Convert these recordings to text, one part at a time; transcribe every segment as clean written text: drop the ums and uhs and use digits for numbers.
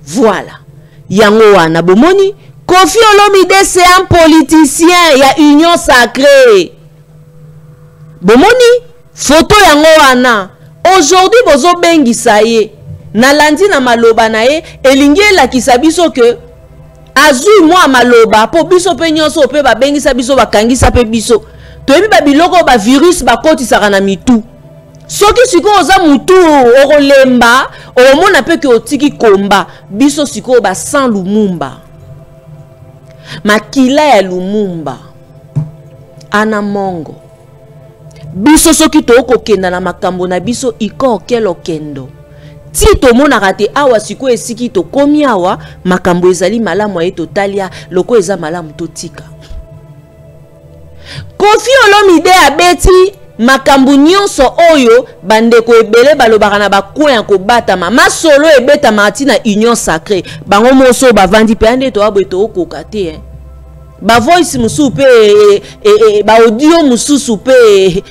Voilà. Yango wana bomoni. Kofi Olomide, c'est un politicien. Il y a union sacrée. Bomoni. Photo yango wana. Aujourd'hui, bozo bengi saye. Nalandi na maloba na ye. Elingi la kisabiso que. Azui moi maloba. Po biso pe nyonso pe ba bengi sabiso ba kangi sa pe biso. Toyebi ba biloko ba virus ba koti sakana mitu. Soki siko oza mutu orolemba. Omona pe ke otiki komba. Biso siko ba sans Lumumba. Makila ya Lumumba. Ana mongo. Biso soki to kokenda na makambo na biso iko kelo kendo. Ti to mona rate awa siko esiki to komi awa makambo ezali malamu ya totalia loko eza malamu to tika. Kofi Olomide abeti makambo nyonso oyo bandeko ebele balobaka na bakoya ko batama masolo ebeta matina union sacrée bango moso bavandi pe ande to abweto okoka te ba voice musu pe ba audio mususu pe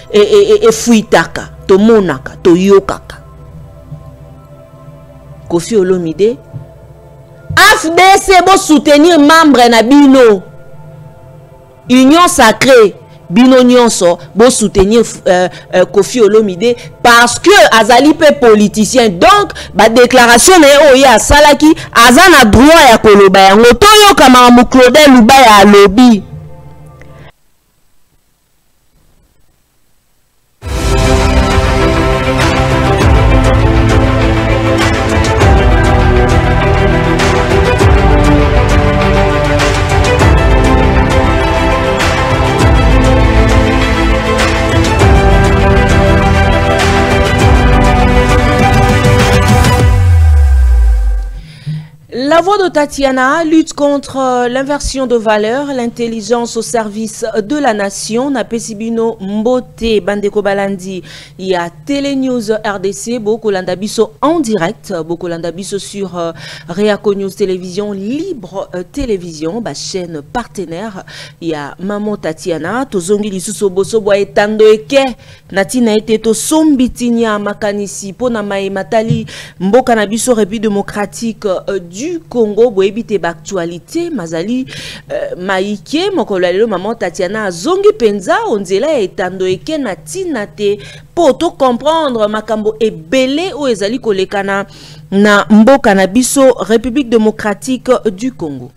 fuitaka to monaka to yokaka. Kofi Olomide AFDC bo soutenir membre na bino union sacrée bino nyonso bo soutenir Kofi Olomide parce que azali pe politicien donc ba déclaration na oya salaki azana droit ya koloba yango toyo kama mu Claudel Lubaya alobi. La voix de Tatiana lutte contre l'inversion de valeurs, l'intelligence au service de la nation. Na Pesibino Mbote Bandeko Balandi. Il y a Télénews RDC, Bokolanda Biso en direct, Bokolanda Biso sur Reaco News Télévision, Libre Télévision, ba chaîne partenaire. Il y a Maman Tatiana, Tozongi Lisuso Bosobo et Tando Eke, Natina Eteto Sombitinia Makanisi, Ponamae Matali, Mboka Nabiso République démocratique du Congo, boebite actualité, Mazali Maïke, Mokolalo, Maman Tatiana, Zongi Penza, Onzela et Tando Eke Natina Te, poto comprendre Makambo et Belé ou Ezali Kolekana na Mboka Nabiso République démocratique du Congo.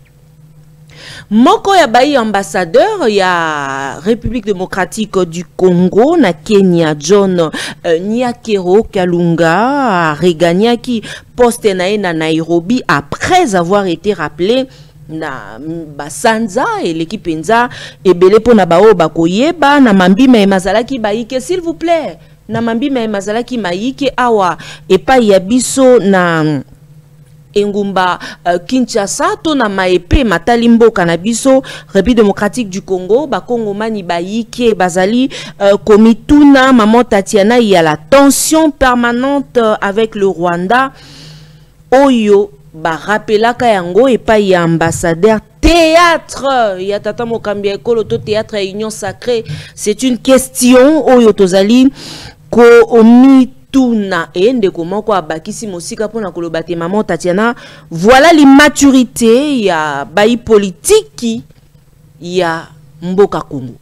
Moko ya bayi ambassadeur ya République démocratique du Congo na Kenya John Nyakero Kalunga regagniaki poste na Nairobi après avoir été rappelé na Basanza et l'équipe Enza et belé pona bao bakoyeba na mambima e mazalaki baike s'il vous plaît na mambima e mazalaki maike awa et pa yabiso na Engumba Kinshasa to na maepe matalimbo kanabiso République démocratique du Congo ba Congo mani baike bazali komituna Maman Tatiana il y a la tension permanente avec le Rwanda oyo ba rappelaka yango et pas y ambassadeur théâtre ya tata mokambi ekolo to théâtre union sacrée c'est une question oyo tozali ko omi na ende comment quoi bakisi mosika pona kolobate Maman Tatiana voilà l'immaturité ya bayi politique ya mboka Congo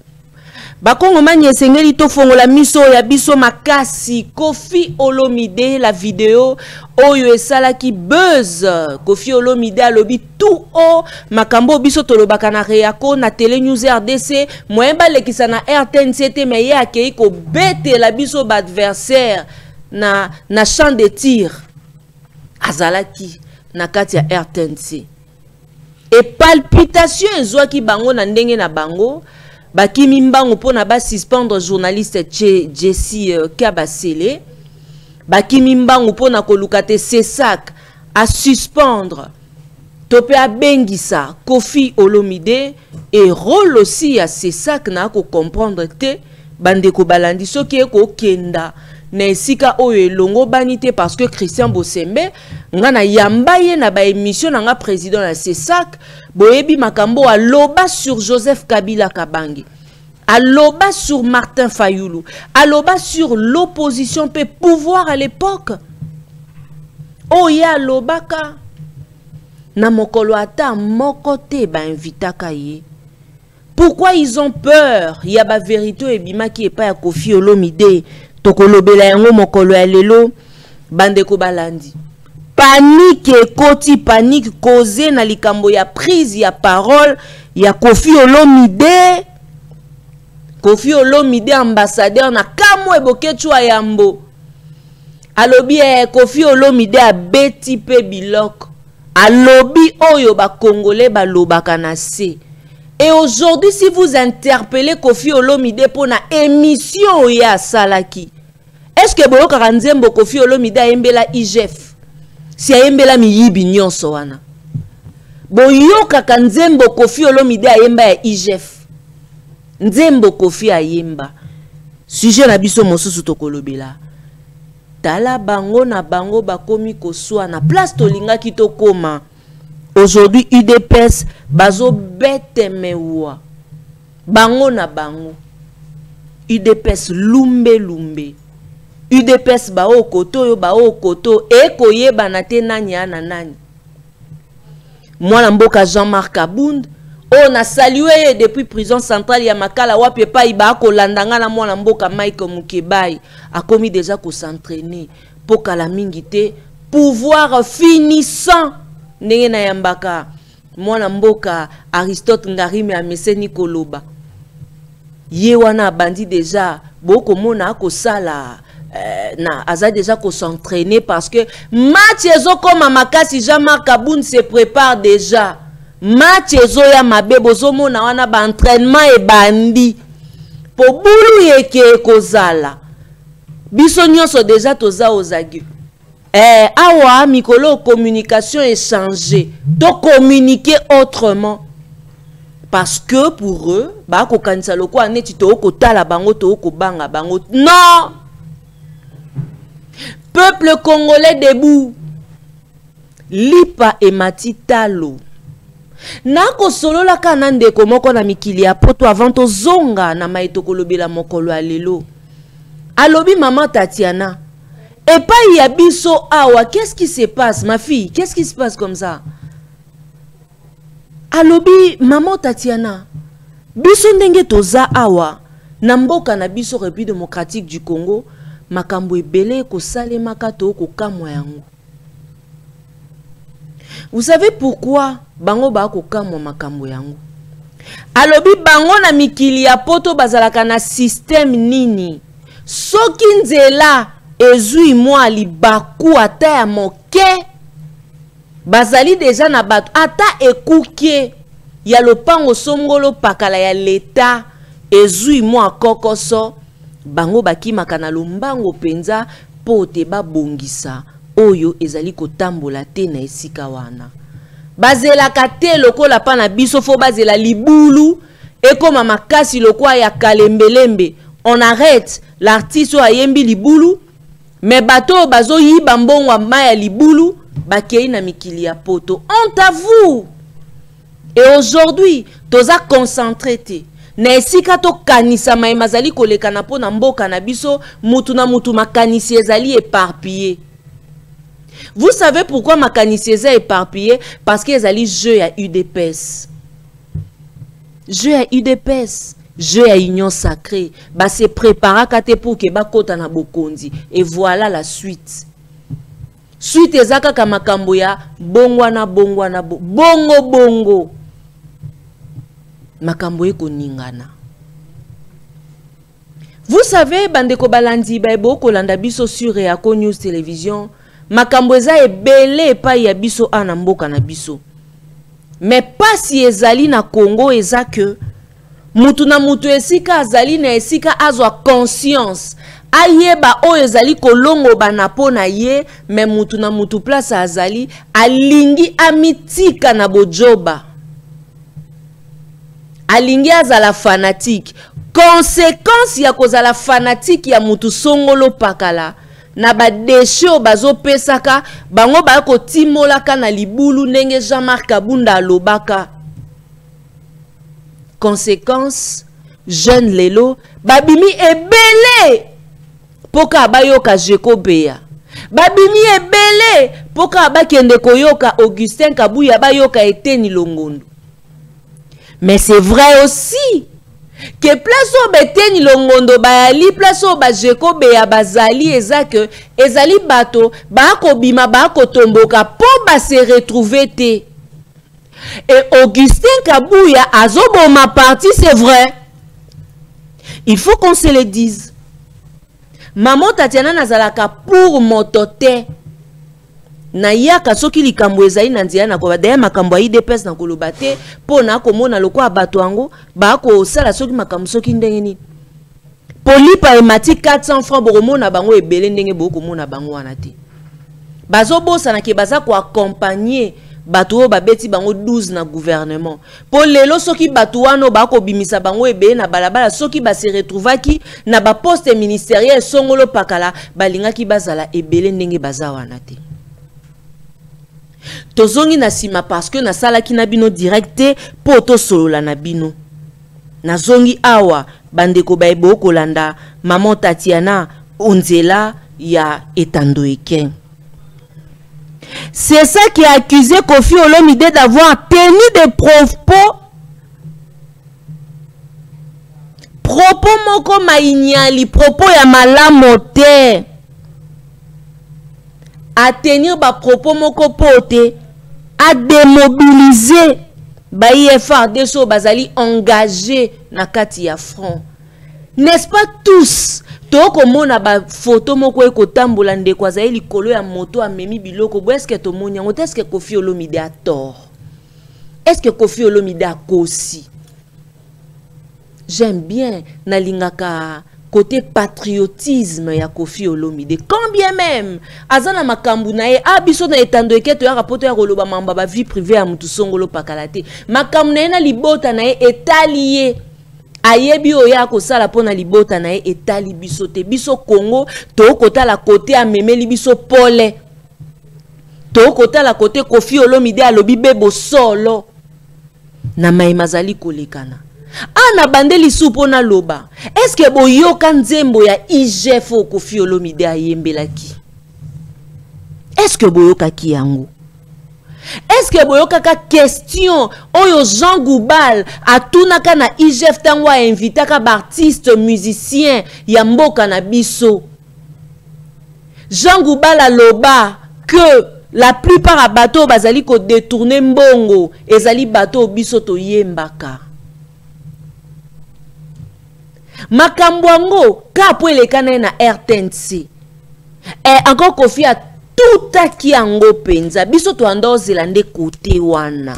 bakongo manye sengeli to fongola miso ya biso makasi Kofi Olomide la vidéo oyo esalaki buzz Kofi Olomide alobi tout o makambo biso tolobaka na Reaco na Télénews RDC moyemba lekisa na RTNC te meye akei ko bete la biso ba adversaire na champ de tir azalaki na kati ya RTNC et palpitation ezwaki bango na ndenge na bango bakimi mbango pona ba suspendre journaliste Jessie Kabasele bakimi mbango pona kolukate Sesak à suspendre topé a bengisa Kofi Olomide et rôle aussi à Sesak na ko comprendre te bandeko balandi soki eko kenda na esika oyo elongo banité parce que Christian Bosembe ngana yambaye na ba émission nga président na Sesak boyebi makambo aloba sur Joseph Kabila Kabangi aloba sur Martin Fayulu aloba sur l'opposition pe pouvoir à l'époque oya lobaka na mokolo ata mokote ba invitaka ye. Pourquoi ils ont peur? Il y a ba vérité et bima qui est pas ya Koffi Olomide tokolobela yango mokolo ya lelo bandeko balandi. Panique ekoti, panique causée na likambo ya prise ya parole ya Koffi Olomide. Koffi Olomide ambassadeur na kamwe bokechwa yambo. Alobi Koffi Olomide a beti pe biloko. Alobi oyo ba Congolais ba lobaka na se. Et aujourd'hui, si vous interpellez Koffi Olomide pour na émission ya salaki, est-ce que boyo karanzembo Koffi Olomide a yembela IGF? Si a yembela miyibi nyonso wana. Boyo kakanzembo Koffi Olomide a yemba ya IGF. Nzembo Koffi a yemba. Sujet na biso mosusu tokolobela. Tala bango na bango bakomi koswa na place tolinga kitokoma. Aujourd'hui, UDPS, bazo bete mewa. Bango na bango. UDPS lumbe lumbe. UDPS bao koto yo bao koto. Eko yeba na te nani ana nani. Mwana mboka Jean-Marc Abound. On a salué depuis prison centrale ya Makala wapi pa iba ko landanga na mwana mboka Mike Mukebai. A commis déjà ko s'entraîner. Pour kala mingite. Pouvoir finissant. Ndenge na yambaka mwana mboka Aristote Ngarime ameseni koloba ye wana bandi déjà boko mona ko sala na aza déjà ko s'entraîner parce que match ezo koma makasi Jean-Marc Abound se prépare déjà match ezo ya mabebo zo mona wana ba entraînement e bandi po bulu yeke kozala biso nyonso déjà toza ozagi. Awa mikolo communication échangée, donc communiquer autrement parce que pour eux ba ko kanisa loko aneti to ko tala bango to ko banga bango. Non, peuple congolais debout, lipa et matitalo nako solo la kanande komoko na mikili ya poto avant to zonga na maitokolobela mokolo alelo alobi maman Tatiana. Et pas il y a biso awa, qu'est-ce qui se passe ma fille? Qu'est-ce qui se passe comme ça? Alobi maman Tatiana. Biso ndenge toza awa, na mboka na biso République démocratique du Congo, makambo ebele ko salema kato ko kamwa yango. Vous savez pourquoi bango ba ko kamwa makambo yango? Alobi bango na mikili ya poto bazalaka na système nini? Soki nzela ezui moi libaku ata ya moke bazali déjà na bato ata ekuke ya lopango songolo pakala ya leta ezui moi kokoso bango bakimaka na lombango penza pote babongisa oyo ezali kotambola te na esika wana bazelaka te lokola pa na biso fo bazela libulu ekoma makasi lokwa ya kalembelembe. On arrête l'artiste a yembi libulu. Mais bateau bazo yi bambongwa maya libulu bakei na mikili ya poto. Honte à vous. Et aujourd'hui, toza concentré te. Na esika to kanisa mai mazali koleka na po na mboka na biso mutu na mutu makanisi ezali éparpillé. Vous savez pourquoi makanisi ezali éparpillé? Parce que ezali jeu ya UDPS. Jeu ya UDPS. Jeu à union sacrée, bah se prépara kate pour que ba kota na bokondi. Et voilà la suite. Suite ezaka kamakambo ya bongwana bongwana bongo bongo. Makambo eko ningana. Vous savez bandeko balandi ba ebo kolanda biso sur Reako News Télévision, makambo eza ebele pa ya biso ana mboka na biso. Mais pas si ezali na Congo eza que mutu na mutu esika azali na esika azwa conscience ayeba oyo ezali kolongo banapo na ye me mutu na mutu place azali alingi amitika na bojoba alingi azala fanatique. Conséquence ya kozala fanatique ya mutu songolo pakala na ba desho bazo pesaka bango ba ko timolaka na libulu ndenge Jean-Marc Abound alobaka. Conséquence, jeune lelo, babimi ebele poka bayoka jeko beya. babimi ebele poka bakende koyoka Augustin Kabuya bayoka Eteni Longondo. Mais c'est vrai aussi que place au Eteni Longondo bayali place au bajeko beya bazali ezake ezali bato bako bima bako tomboka po ba se retrouver te. Et Augustin Kabuya azoboma parti, c'est vrai. Il faut qu'on se le dise. Maman Tatiana nazalaka pour motote. Na yaka soki likambo ezali na nzela na ko daya makambo ayi depes na kolobate po na komona loko abato ango ba ko sala soki makambo soki ndenge ni. Polipa emati 400 francs boromona bango ebele ndenge boko mona bango wana te. Bazo bosa na ke baza ko accompagner bato babeti bango 12 na gouvernement. Pour lelo soki bato wano bako bimisa bango ebe na balabala soki ba se retrouvaki na ba poste ministériel songolo pakala balingaki bazala ebele ndenge baza wana te. Tozongi na sima parce que na salaki na bino directe po to solola na bino. Na zongi awa bandeko baebo kolanda maman Tatiana onzela ya Etandoeken. C'est ça qui a accusé Koffi Olomide d'avoir tenu des propos moko mainyali, propos ya malamote. À tenir ba propos moko pote, à démobiliser ba IFRD so bazali engagé na kati ya front. N'est-ce pas tous? Toko mona ba photo moko eko tambola ndeko azali likolo ya moto amemi biloko. Est-ce que to moni yango? Est-ce que Koffi Olomide a tort? Est-ce que Koffi Olomide a kosi? J'aime bien na lingaka côté patriotisme ya Koffi Olomide. Quand bien même azana makambu na ye abiso na Etandoeken to ya rapporteur ya koloba mamba ba vie privée ya mutu songolo pakalate. Makambu na ye na libota na ye etalié. Ayebi oya ko sala pona libota na ye etali biso te biso Congo to kota la côté amemeli biso pole to kota la côté Koffi Olomide alobi bebo solo na maimazali kolekana ana bandeli supo na loba. Est-ce que boyoka nzembo ya IGF o Koffi Olomide ayembelaki? Est-ce que boyoka ki yango? Est-ce que boyoka ka question oyo Jean Goubal atunaka na IGF tango a invitaka ba artiste musicien ya mboka na biso? Jean Goubal aloba que la plupart a bateau bazali ko détourner mbongo ezali bateau biso to yembaka. Makambo yango ka po elekana na RTNC. Et encore Koffi a tout a ki yango penza biso to ando zelande côté wana.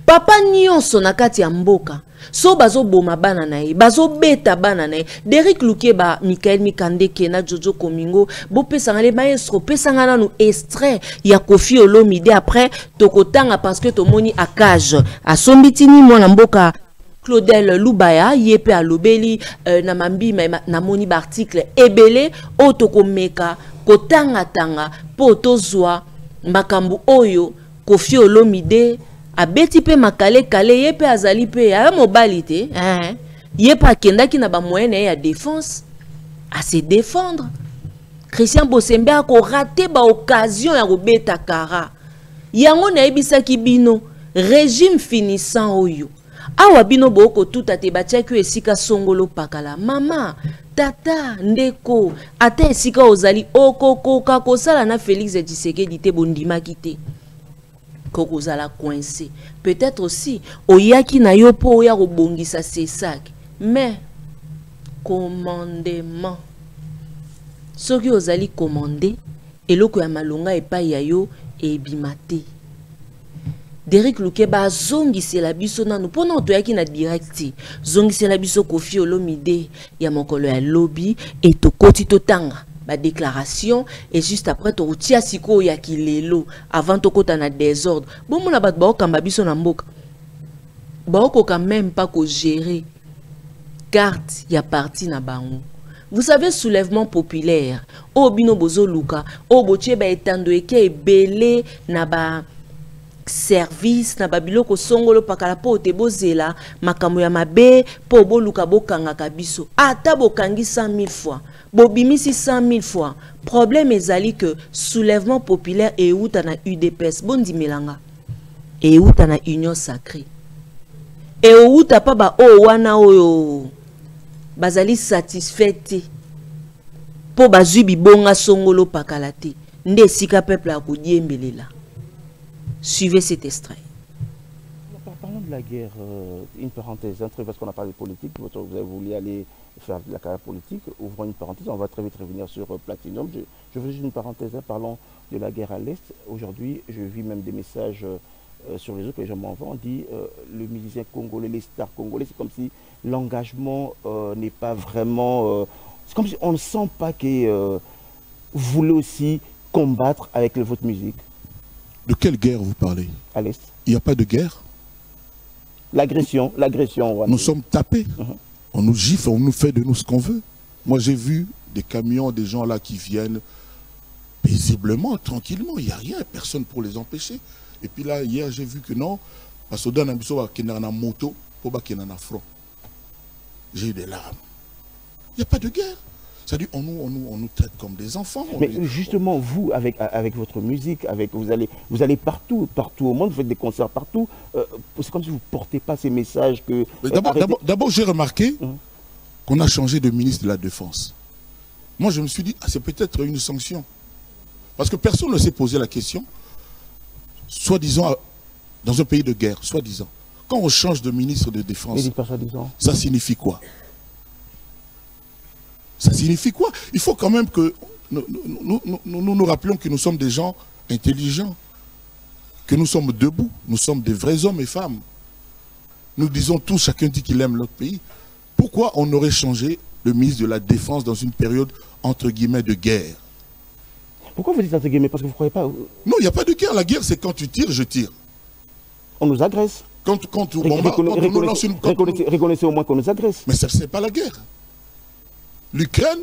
Papa nyonso na kati ya mboka so bazo boma bana na ye bazo beta bana na ye. Derrick Lukeba, Michael Mikandeke na Jojo Komingo bo pesanga le maestro pesanga nanu extrait ya Koffi Olomide après tokotanga parce que tomoni akage asombitini mwana mboka Claudel Lubaya yepe alobeli na mambi na moni ba article ebele otoko meka kotanga tanga po tozwa makambu oyo Koffi Olomide abeti pe makale kale yepe azali pe ya mobilité yepe akendaki na ba moyen ya défense à se défendre. Christian Bosembe a ko raté ba occasion ya kobeta kara yango na ebisaki bino régime finissant oyo. Awa bino boko tout ate batiaki esika songolo pakala. Mama, tata, ndeko, ate esika ozali okokoka kosala na Félix Tshisekedi te bondima kite. Koko zala coincé. Peut-être aussi oyaki na yo po oya kobongisa sesak. Mais commandement. Soki ozali commandé eloko ya malonga epai ya yo ebimate. Derrick Lukeba zongi c'est la biso nanu pona to yaki na directi zongi c'est la biso Koffi Olomide ya mokolo ya lobby et to koti to tanga ba déclaration et juste après to tia siko ya kilelo avant to kota na désordre bon mona bat ba okamba biso na mboka ba okoka même pas ko gérer carte ya parti na bango. Vous savez, soulèvement populaire o bino bozo luka o boche ba Etandoeken ebele na ba service na babiloko songolo pakala po te bozela makambo ya mabe po boluka bokanga kabiso ata bokangi 100 000 fois bobimisi 100 000 fois. Problème ezali que soulèvement populaire et où t'as UDPS, bondi melanga. Et où t'as union sacrée. Et où t'as pas ba o wana oyo. Bazali satisfait. Po bazubi bonga songolo pakalate. Nde sika peuple a koudi mbelela. Suivez cet extrait. Parlons de la guerre, une parenthèse, parce qu'on a parlé de politique, vous avez voulu aller faire de la carrière politique, ouvrons une parenthèse, on va très vite revenir sur Platinum. Je veux juste une parenthèse, hein, parlons de la guerre à l'Est. Aujourd'hui, je vis même des messages sur les réseaux que les gens m'envoient, on dit le musicien congolais, les stars congolais, c'est comme si l'engagement n'est pas vraiment... c'est comme si on ne sent pas que vous voulez aussi combattre avec votre musique. De quelle guerre vous parlez? À l'Est. Il n'y a pas de guerre. L'agression. Nous sommes tapés. On nous gifle, on nous fait de nous ce qu'on veut. Moi, j'ai vu des camions, des gens là qui viennent paisiblement, tranquillement. Il n'y a rien, personne pour les empêcher. Et puis là, hier, j'ai vu que non, parce que dans la moto, pour qu'il y ait un front. J'ai eu des larmes. Il n'y a pas de guerre. C'est-à-dire, on nous traite comme des enfants. Mais justement, vous, avec votre musique, vous allez partout au monde, vous faites des concerts partout. C'est comme si vous ne portez pas ces messages que... D'abord, j'ai remarqué qu'on a changé de ministre de la Défense. Moi, je me suis dit, ah, c'est peut-être une sanction. Parce que personne ne s'est posé la question, soi-disant, dans un pays de guerre, soi-disant. Quand on change de ministre de Défense, ça signifie quoi? Ça signifie quoi? Il faut quand même que nous rappelions que nous sommes des gens intelligents, que nous sommes debout, nous sommes des vrais hommes et femmes. Nous disons tous, chacun dit qu'il aime notre pays. Pourquoi on aurait changé le ministre de la Défense dans une période, entre guillemets, de guerre? Pourquoi vous dites entre guillemets? Parce que vous ne croyez pas... Non, il n'y a pas de guerre. La guerre, c'est quand tu tires, je tire. On nous agresse. Reconnaissez au moins qu'on nous agresse. Mais ça, c'est pas la guerre. L'Ukraine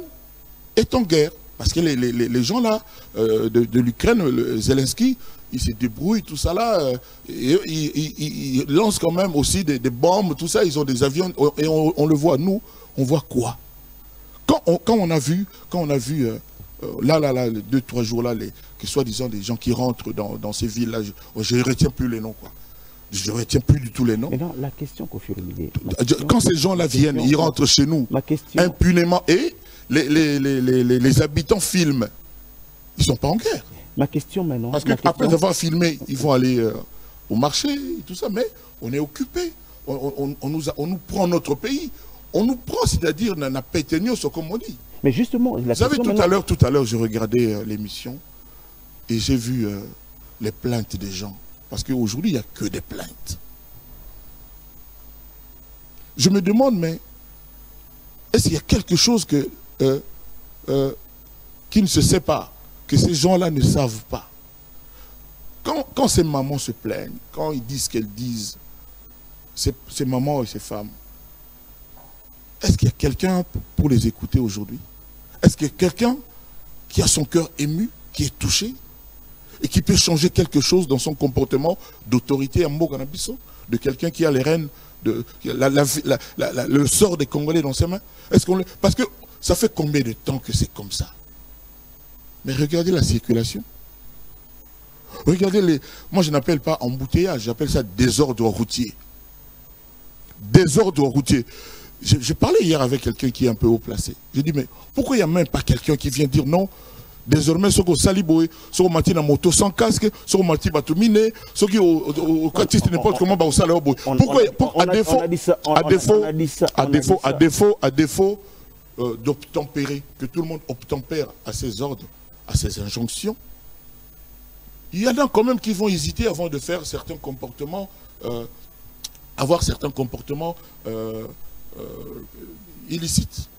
est en guerre. Parce que les gens là, de l'Ukraine, Zelensky, ils se débrouillent, tout ça là. Ils lancent quand même aussi des bombes, tout ça. Ils ont des avions. Et on le voit. Nous, on voit quoi? Quand on a vu, là, 2-3 jours là, que soi-disant des gens qui rentrent dans ces villes là, je ne retiens plus les noms, quoi. Je ne retiens plus du tout les noms. Mais non, la question, Kofi Olomide. Quand ces gens-là viennent, ils rentrent chez nous impunément et les habitants filment. Ils ne sont pas en guerre. Ma question maintenant. Parce qu'après avoir filmé, ils vont aller au marché, et tout ça, mais on est occupé. On nous prend notre pays. On nous prend, c'est-à-dire, n'a pas tenu, comme on dit. Mais justement, vous savez, tout à l'heure, je regardais l'émission et j'ai vu les plaintes des gens. Parce qu'aujourd'hui, il n'y a que des plaintes. Je me demande, mais est-ce qu'il y a quelque chose qui ne se sait pas, que ces gens-là ne savent pas? Quand ces mamans se plaignent, quand ils disent ce qu'elles disent, ces mamans et ces femmes, est-ce qu'il y a quelqu'un pour les écouter aujourd'hui? Est-ce qu'il y a quelqu'un qui a son cœur ému, qui est touché et qui peut changer quelque chose dans son comportement d'autorité à Mboganabiso, de quelqu'un qui a les rênes, le sort des Congolais dans ses mains? Parce que ça fait combien de temps que c'est comme ça? Mais regardez la circulation. Regardez moi je n'appelle pas embouteillage, j'appelle ça désordre routier. Désordre routier. J'ai parlé hier avec quelqu'un qui est un peu haut placé. J'ai dit, mais pourquoi il n'y a même pas quelqu'un qui vient dire non? Désormais, ceux qui ont saliboé, ceux qui ont mati na moto sans casque, ceux qui ont mati batumine, ceux qui ont catiste n'importe comment, bah, au salaire. Pourquoi, à défaut d'obtempérer, que tout le monde obtempère à ses ordres, à ses injonctions, il y en a quand même qui vont hésiter avant de faire certains comportements, avoir certains comportements illicites.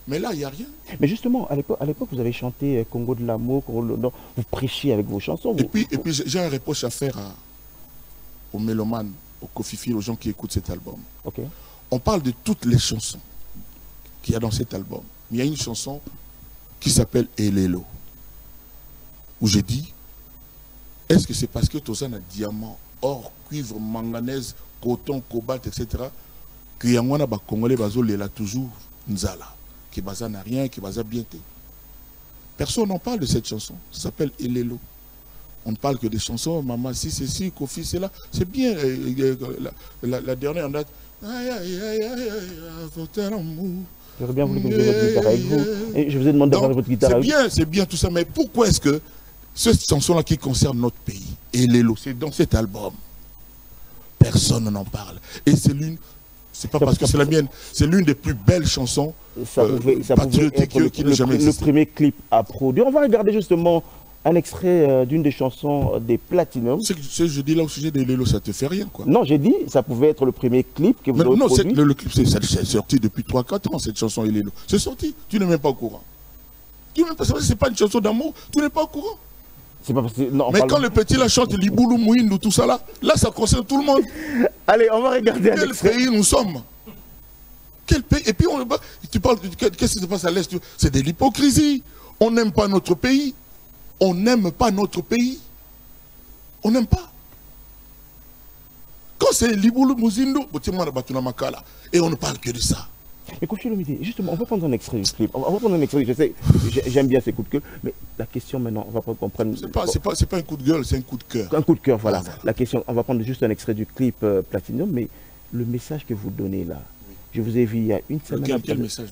Mais là, il n'y a rien. Mais justement, à l'époque, vous avez chanté Congo de l'amour, vous prêchiez avec vos chansons. Et puis j'ai un reproche à faire aux mélomanes, aux Kofifi, aux gens qui écoutent cet album. Okay. On parle de toutes les chansons qu'il y a dans cet album. Il y a une chanson qui s'appelle Elelo, où je dis, est-ce que c'est parce que Tozan a diamant, or, cuivre, manganèse, coton, cobalt, etc., que Yangwana ba Congolais bazo lela toujours Nzala? qui baza n'a rien, qui baza bien. Personne n'en parle de cette chanson. Ça s'appelle Elelo. On ne parle que des chansons, Maman, si, c'est ci, Kofi, c'est là. C'est bien. La dernière en date. J'aurais bien voulu que vous ayez votre guitare avec vous. Et je vous ai demandé d'avoir votre guitare avec vous. C'est bien tout ça, mais pourquoi est-ce que cette chanson-là qui concerne notre pays, Elelo, c'est dans cet album, personne n'en parle. Et c'est l'une, c'est pas parce que c'est la mienne, c'est l'une des plus belles chansons patriotiques qui n'a jamais existé. Le premier clip à produire. On va regarder justement un extrait d'une des chansons des Platinum. Ce que je dis là au sujet de Elelo, ça te fait rien, quoi. Non, j'ai dit, ça pouvait être le premier clip que vous avez produit. Non, le clip, c'est sorti depuis 3-4 ans, cette chanson Elelo. C'est sorti, tu n'es même pas au courant. C'est pas une chanson d'amour, tu n'es pas au courant. C'est pas parce que, non, mais quand le petit la chante Liboulou Mouindou, tout ça là ça concerne tout le monde. Allez, on va regarder un extrait. Quel pays nous sommes? Quel pays? Et puis tu parles, qu'est-ce qui se passe à l'Est? C'est de l'hypocrisie. On n'aime pas notre pays. On n'aime pas notre pays. On n'aime pas. Quand c'est Liboulou Mouindou, et on ne parle que de ça. Mais Kofi Olomide, justement, on va prendre un extrait du clip. On va prendre un extrait, je sais, j'aime bien ces coups de gueule, mais la question maintenant, on va comprendre. C'est pas un coup de gueule, c'est un coup de cœur. Un coup de cœur, voilà. La question, on va prendre juste un extrait du clip Platinum, mais le message que vous donnez là, je vous ai vu il y a une semaine. Quel message?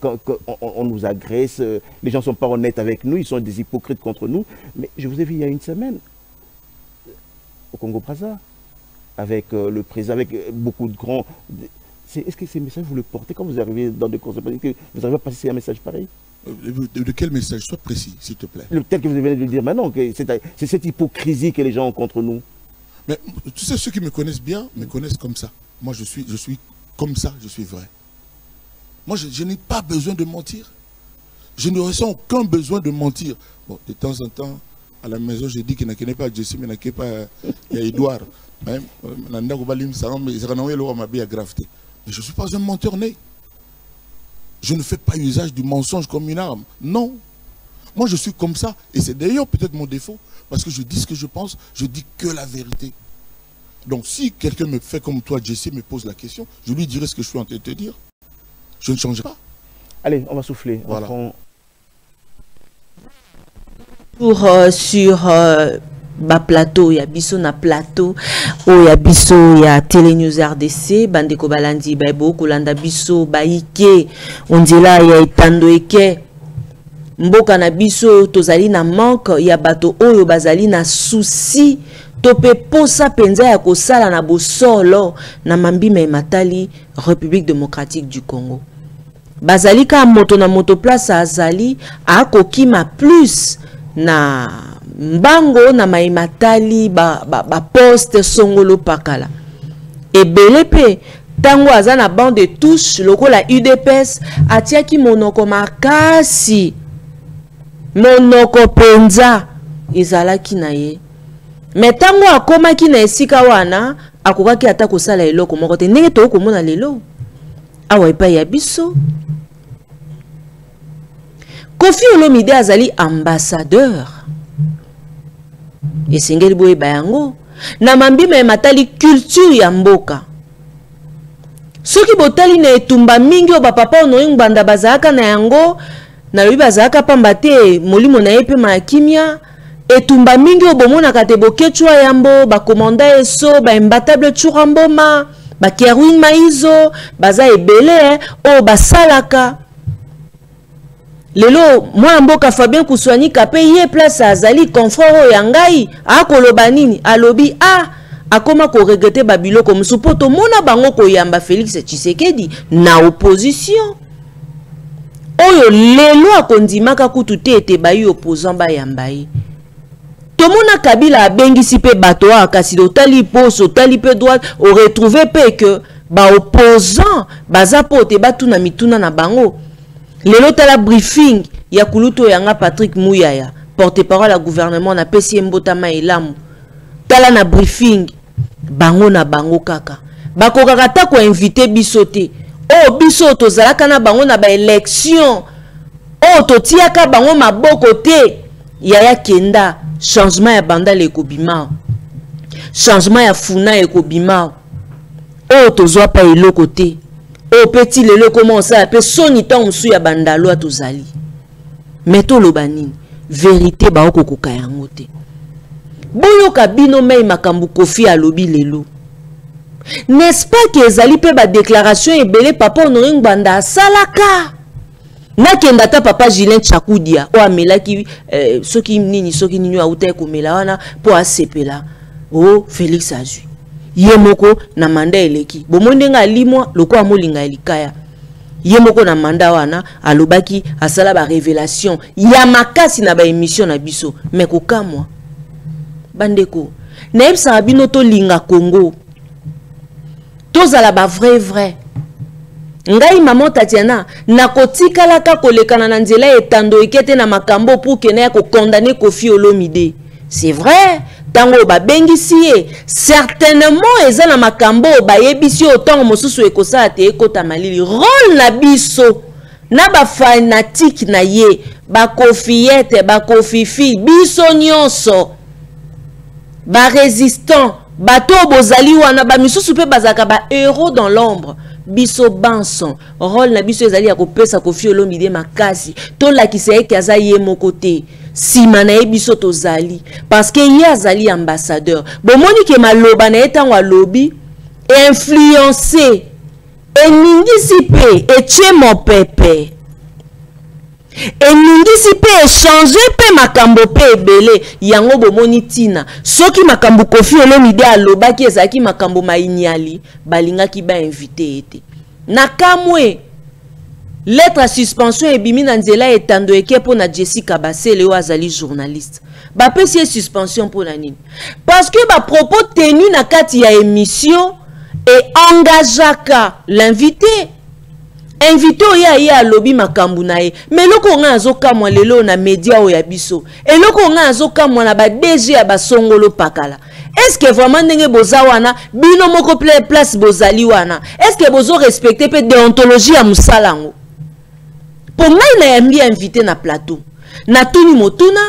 Quand on nous agresse, les gens ne sont pas honnêtes avec nous, ils sont des hypocrites contre nous, mais je vous ai vu il y a une semaine au Congo-Brazza, avec le président, avec beaucoup de grands. Est-ce que ces messages, vous les portez quand vous arrivez dans des conseils? Est-ce que vous arrivez à passer un message pareil? De quel message? Sois précis, s'il te plaît. Tel que vous venez de le dire maintenant, c'est cette hypocrisie que les gens ont contre nous. Mais tu sais, ceux qui me connaissent bien, me connaissent comme ça. Moi, je suis comme ça, je suis vrai. Moi, je n'ai pas besoin de mentir. Je ne ressens aucun besoin de mentir. Bon, de temps en temps, à la maison, je dis qu'il n'y a pas Jessie, mais il y a Edouard. Mais je ne suis pas un menteur né. Je ne fais pas usage du mensonge comme une arme. Non. Moi, je suis comme ça. Et c'est d'ailleurs peut-être mon défaut. Parce que je dis ce que je pense, je dis que la vérité. Donc, si quelqu'un me fait comme toi, Jesse, me pose la question, je lui dirai ce que je suis en train de te dire. Je ne changerai pas. Allez, on va souffler. Voilà. Sur plateau, il y a biso na plateau, il y a biso, il y a Télénews RDC, Bandeko Balandi, Baibo, Kolanda biso, Baike, on dit là, il y a Itando Eke, Mboka na biso, Tozali na manque, il y a Bato Oyo, Bazali na souci, Tope Posa Penza ya Kosala na Bosolo, na Mambima et Matali, République démocratique du Congo. Bazali ka moto na moto place Azali, a kokima plus na mbango na maimatali ba poste songolo pakala ebele pe tango aza na bande de touche lokola UDPS atiaki monoko makasi monoko penza ezalaki na ye me tango akomaki na esika wana akokaki ata kosala eloko moko te ndenge tokomona lelo awa epai ya biso Kofi Olomide azali ambassadeur esengeli boye bayango na mambima ya matali culture ya mboka soki botali na etumba mingi o bapapa ono ngbanda bazalaka na yango na lobi bazalaka pamba te molimo na ye mpe makimia etumba mingi o bomonaka te bokechwa yambo bakomanda eso baimbatable chura mboma bakerwin maizo baza ebele o basalaka lelo moi mboka Fabien Kuswanika pe ye place azali confrère yangai akoloba nini alobi akoma ko regretter babiloko musupoto mona bango ko yamba Félix Tshisekedi na opposition oyo lelo akondimaka kutu te ete bayi opposant ba yambai tomona Kabila abengisi pe bato kasi otali poso otali pe droite o retrouver pe que ba opposant baza pote batuna mituna na bango. Lelo tala briefing ya kuluto yanga Patrick Mouyaya porte-parole à gouvernement na pesi mbotama elamu tala na briefing bango na bango kaka bakokaka ta ko inviter biso te biso tozalaka na bango na ba élection totiaka bango maboko te yaya kenda changement ya banda le kobima changement ya funa ekobima tozwa pa eloko te au petit lelo commence à pe soni tant msu ya bandalo a tozali meto lobanini vérité ba okokoka yango te boyoka bino mei makambu Kofi alobi lelo n'est-ce pas que ezali pe ba déclaration ebele papa Honoré Ngbanda salaka nakenda ta papa Julien Tchakudia o amelaki soki nini auta komela wana po asepela o Félix azui yemoko na manda eleki bomonde nga limwa loko amolinga elikaya yemoko na manda wana alobaki asala ba révélation ya makasi na ba émission na biso mais kokamwa bandeko na ebsa bino to linga Congo tozala ba vrai ngai maman Tatiana na kotikalaka kolekana na nzela etando ekete na makambo pour que na ko condamner Kofi Olomide c'est vrai tango ba bengisi certainement eza na makambo ba yebisi autant mosusu ekosala te ekota malili rôle na biso na ba fanatique na ye ba Kofiete ba Kofifi biso nyonso ba résistant bato bozali wana ba misusu pe bazaka ba héros dans l'ombre biso banson rôle na biso ezali ya kopesa Kofi Olomide makasi to lakisa eke aza ye moko te sima na ye biso tozali parce que ye azali ambassadeur bomoni ke maloba na etango alobi influencer eningisi pe etie mopepe eningisi pe échanger pe makambo pe ebele yango bomoni tina soki makambo Kofi Olomide alobaki ezaki makambo mainyali balingaki ba invité ete nakamwe lettre à suspension ebimi na nzela etando eke po na Jessica Basele o azali journaliste ba pesi suspension po na nini parce que ba propos tenus na kati ya émission et engageaka l'invité invité oya ya lobby makambu na ye mais loko nga azokamwa lelo na média oya biso et loko nga azokamwa na ba DG ya basongolo pakala est-ce que vraiment ndenge boza wana bino moko place bozali wana est-ce que bozo respecter pe déontologie ya musalango pour moi na yambi invité na plateau na tuni motuna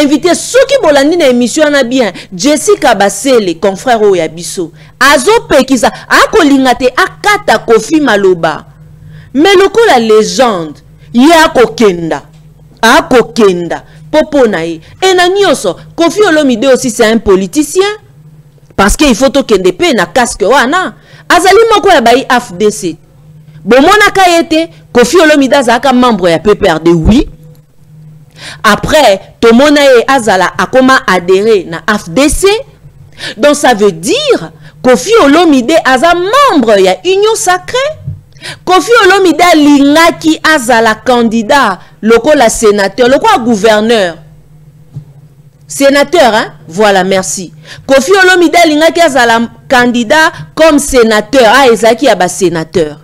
invité soki bolandi na émission na bien Jessica Basele confrère oya biso azo pekisa akolinga te akata Kofi maloba mais loko la légende ya akokenda popo na ye et na nyoso Kofi Olomide aussi c'est un politicien parce que il faut to kende pe na casque wana azali moko ya bai AFDC bomona ka yete Kofi Olomide azaka membre ya PPRD oui après tomona ye azala akoma adhérer na AFDC donc ça veut dire Kofi Olomide aza membre ya Union Sacrée Kofi Olomide lingaki azala candidat lokola sénateur lokola gouverneur sénateur hein voilà merci Kofi Olomide lingaki azala candidat comme sénateur ezaki ya ba sénateur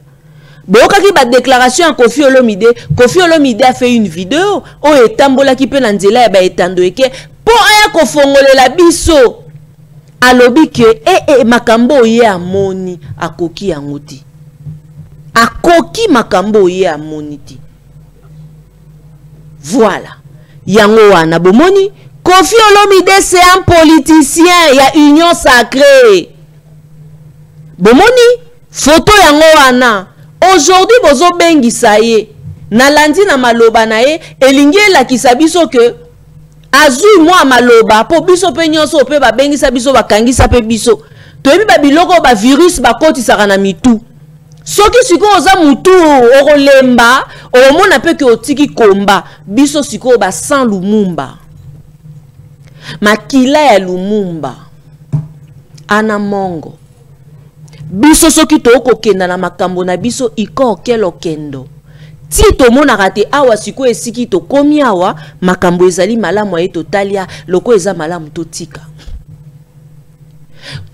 bokaki ba déclaration à Kofi Olomide a fait une vidéo o etambola ki pe na nzela ya ba etando eke po aya ko fongolela biso alobi ke makambo ye amoni akoki yango ti akoki makambo ye amoni ti voilà yango wana bomoni Kofi Olomide c'est un politicien ya Union Sacrée bomoni photo yango wana aujourd'hui bozo bengisa ye na landi na maloba na ye elingi elakisa biso ke azui mwa maloba po biso pe nyonso pe ba bengisa biso bakangisa pe biso toyebi ba biloko ba virus bakotisaka na mitu soki siko oza mutu okolemba omona pe ke otiki komba biso siko ba sans Lumumba makila ya Lumumba ana mongo biso soki toko kenda na makambo na biso iko kelo kendo ti to monaka te awa siko esiki to komi awa makambo ezali malamu ya totalia loko eza malamu totika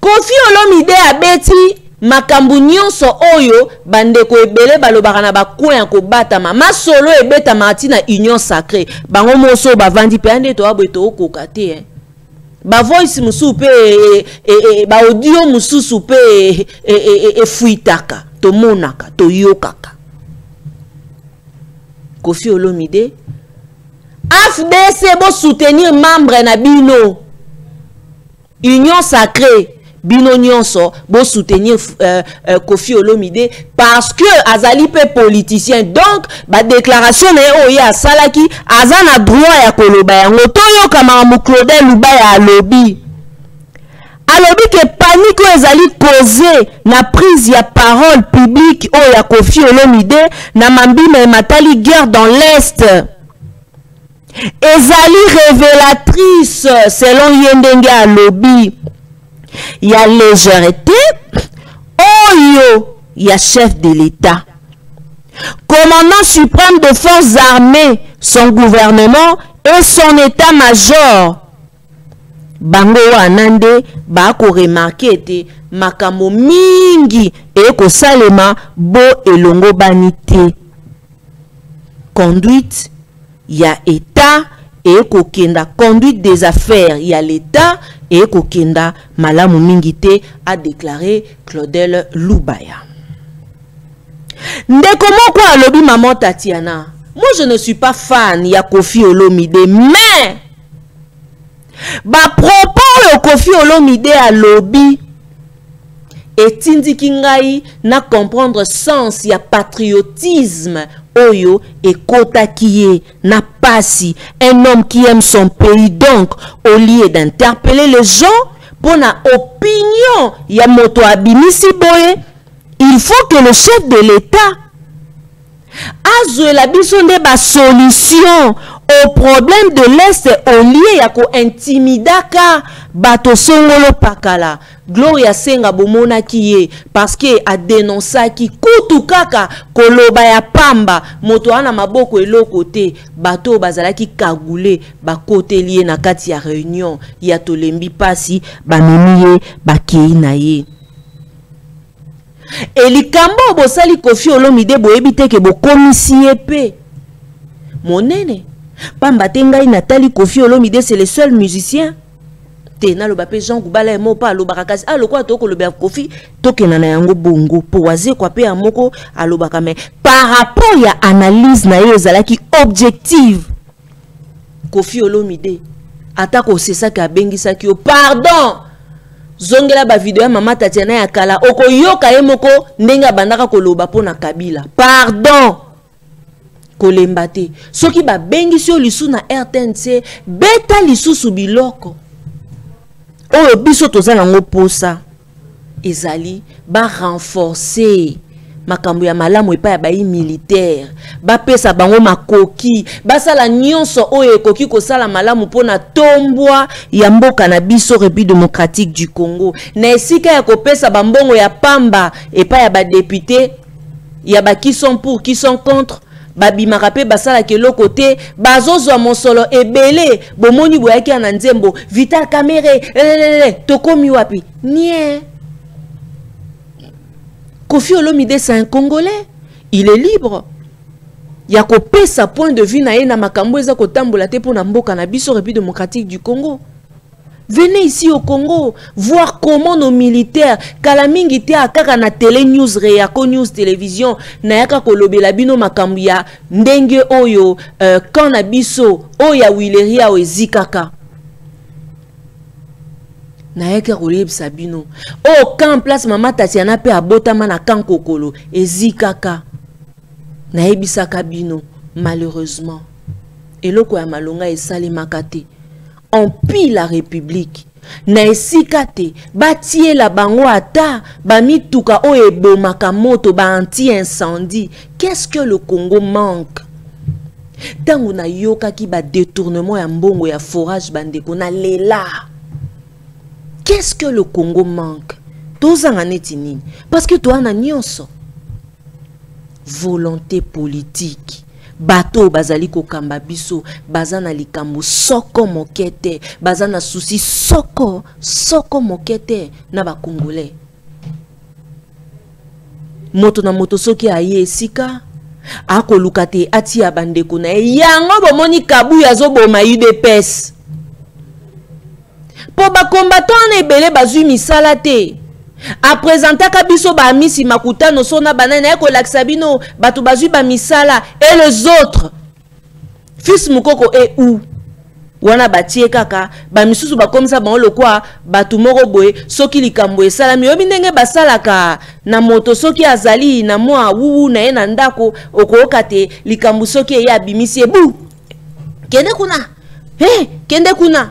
Kofi Olomide abeti makambu nyonso oyo bandeko ebele balobaka na bakoya ko batama masolo ebeta matina Union Sacrée bango moso bavandi pe ande to abweto okoka te ba voice musu pe ba audio mususu pe fuitaka to monaka to yokaka Kofi Olomide AFDC bo soutenir membre na bino Union Sacrée bino nyonso bo soutenir Kofi Olomide parce que azali pe politicien. Donc ba déclaration na oya salaki azana droit ya koloba yango toyo kama mu Claudel Lubaya alobi. Alobi que panique ezali causé na prise ya parole publique oya Kofi Olomide na mambima matali guerre dans l'Est. Ezali révélatrice selon Yendenge alobi. Il y a légèreté, il y a chef de l'État. Commandant suprême de forces armées, son gouvernement et son état-major. Bango anande bako remarqué te makamo mingi e ko salema bo elongo banité. Conduite, il y a état et kokenda conduite des affaires, il y a l'état et kokenda malamu mingite, a déclaré Claudel Lubaya. Ndeko moko alobi maman Tatiana. Moi je ne suis pas fan ya Kofi Olomide, mais ba propos yo Kofi Olomide alobi etindiki ngai na comprendre sens ya patriotisme oyo et kota kiye na pasi, un homme qui aime son pays. Donc au lieu d'interpeller les gens pour na opinion ya moto abimisi boye, il faut que le chef de l'État azwe la bisonde ba solution au problème de l'Est au lieu ya ko intimidaka bato songolo pakala. Gloria Senga bomona kiye parce que a dénoncé ki kutu kaka koloba ya pamba moto ana maboko eloko te bato bazalaki kagule ba kote lié na kati ya réunion ya tolembi pasi bamemiye bakei na ye. Et likambo bosali Kofi Olomide boyebi ke bo komisie pe monene pamba tengai Nathalie Kofi Olomide c'est le seul musicien na lo bape Jean Goubala mo pa lo bakakasi a lo kwa to ko lo ba Kofi to kenana yango bongo po waze kwa pe amoko a lo bakame par rapport ya analyse na yo zalaki objective. Kofi Olomide atako c'est ça ka bengisa ki pardon zongela ba video ya mama Tatiana ya kala oko yoka ye moko ndenga bandaka ko loba pona Kabila pardon kolembate soki ba bengisi yo lisu na RTNC beta lisusu biloko oyo biso tozala ngo posa ezali ba renforcer makambo ya malamu epa ya bayi militaire ba pesa bango makoki basala nyonso oyo ekoki kosala malamu pona tombwa ya mboka na biso République démocratique du Congo na esika ya kopesa bambongo ya pamba epa ya ba député ya ba qui sont pour qui sont contre babimaka pe basala ke lo côté bazozwa mosolo ebele bomoni boyaki na nzembo Vital Kamerhe tokomi wapi nie. Kofi Olomide c'est un Congolais, il est libre. Ya ko pesa point de vue na ye na makambo eza ko tambola te pour na mboka na biso République démocratique du Congo. Venez ici au Congo voir comment nos militaires kalamingi te akaka na télé news Réaco news télévision na yaka ko lobela bino makambo ya ndenge oyo quand na biso oya wileria o ezikaka na yaka ko lebisa bino o quand place mama Tatiana pe abotama na kan kokolo ezikaka na ebisaka bino malheureusement eloko ya malonga esali makate on pille la République. Na esikate batie la bango ata bamituka o ebomaka moto ba anti-incendie. Qu'est-ce que le Congo manque? Tango na yoka ki ba détournement ya mbongo ya forage bandeko na lela. Qu'est-ce que le Congo manque? Tozanga neti nini? Parce que toi na nyonso volonté politique. Bato bazali ko kamba biso bazana likambo soko mokete bazana souci soko mokete na ba Congolais moto na moto soki aye esika ako lukate ati abandeko na yango bomoni kabu yazo boma UDPS po ba combattant ebele bazui misala te a présenter kabiso ba misi makutano sona banana eko laksabino batu bazui ba misala et les autres fils mukoko et où wana batie kaka ba misusu ba comme ça ba le quoi batu moko boye soki likambo esalami yo ndenge basalaka na moto soki azali na mwa wuwu na ye na ndako okoyoka te likambo soki ya bimisi bu kende kuna kende kuna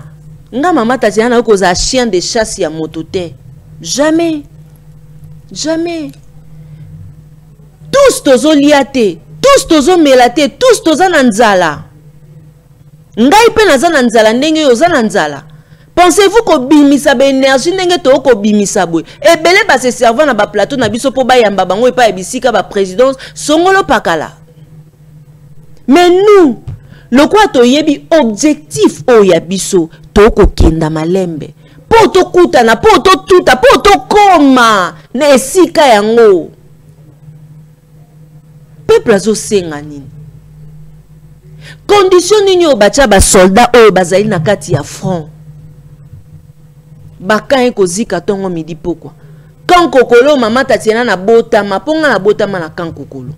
nga mama Tatiana okoza chien de chasse ya moto te jamais tous tozo liate tous tozo melate tous toza na nzala ngai pe naza na nzala ndenge yo za na nzala. Pensez-vous ko bimisa ba énergie ndenge to ko bimisa boy ebele ba se servant na ba plateau na biso po ba yamba bango e pa ebisika ba présidence songolo pakala. Mais nous le quoi to yebi objectif o ya biso to ko kenda malembe po to kuta na po to tuta po to koma na esika yango peuple azo senga nini condition nini o bacha ba soldat o bazali na kati ya front bakan ko zika tongo midi pokwa kan kokolo mama Tatiana na botama ponga na botama na kan kokolo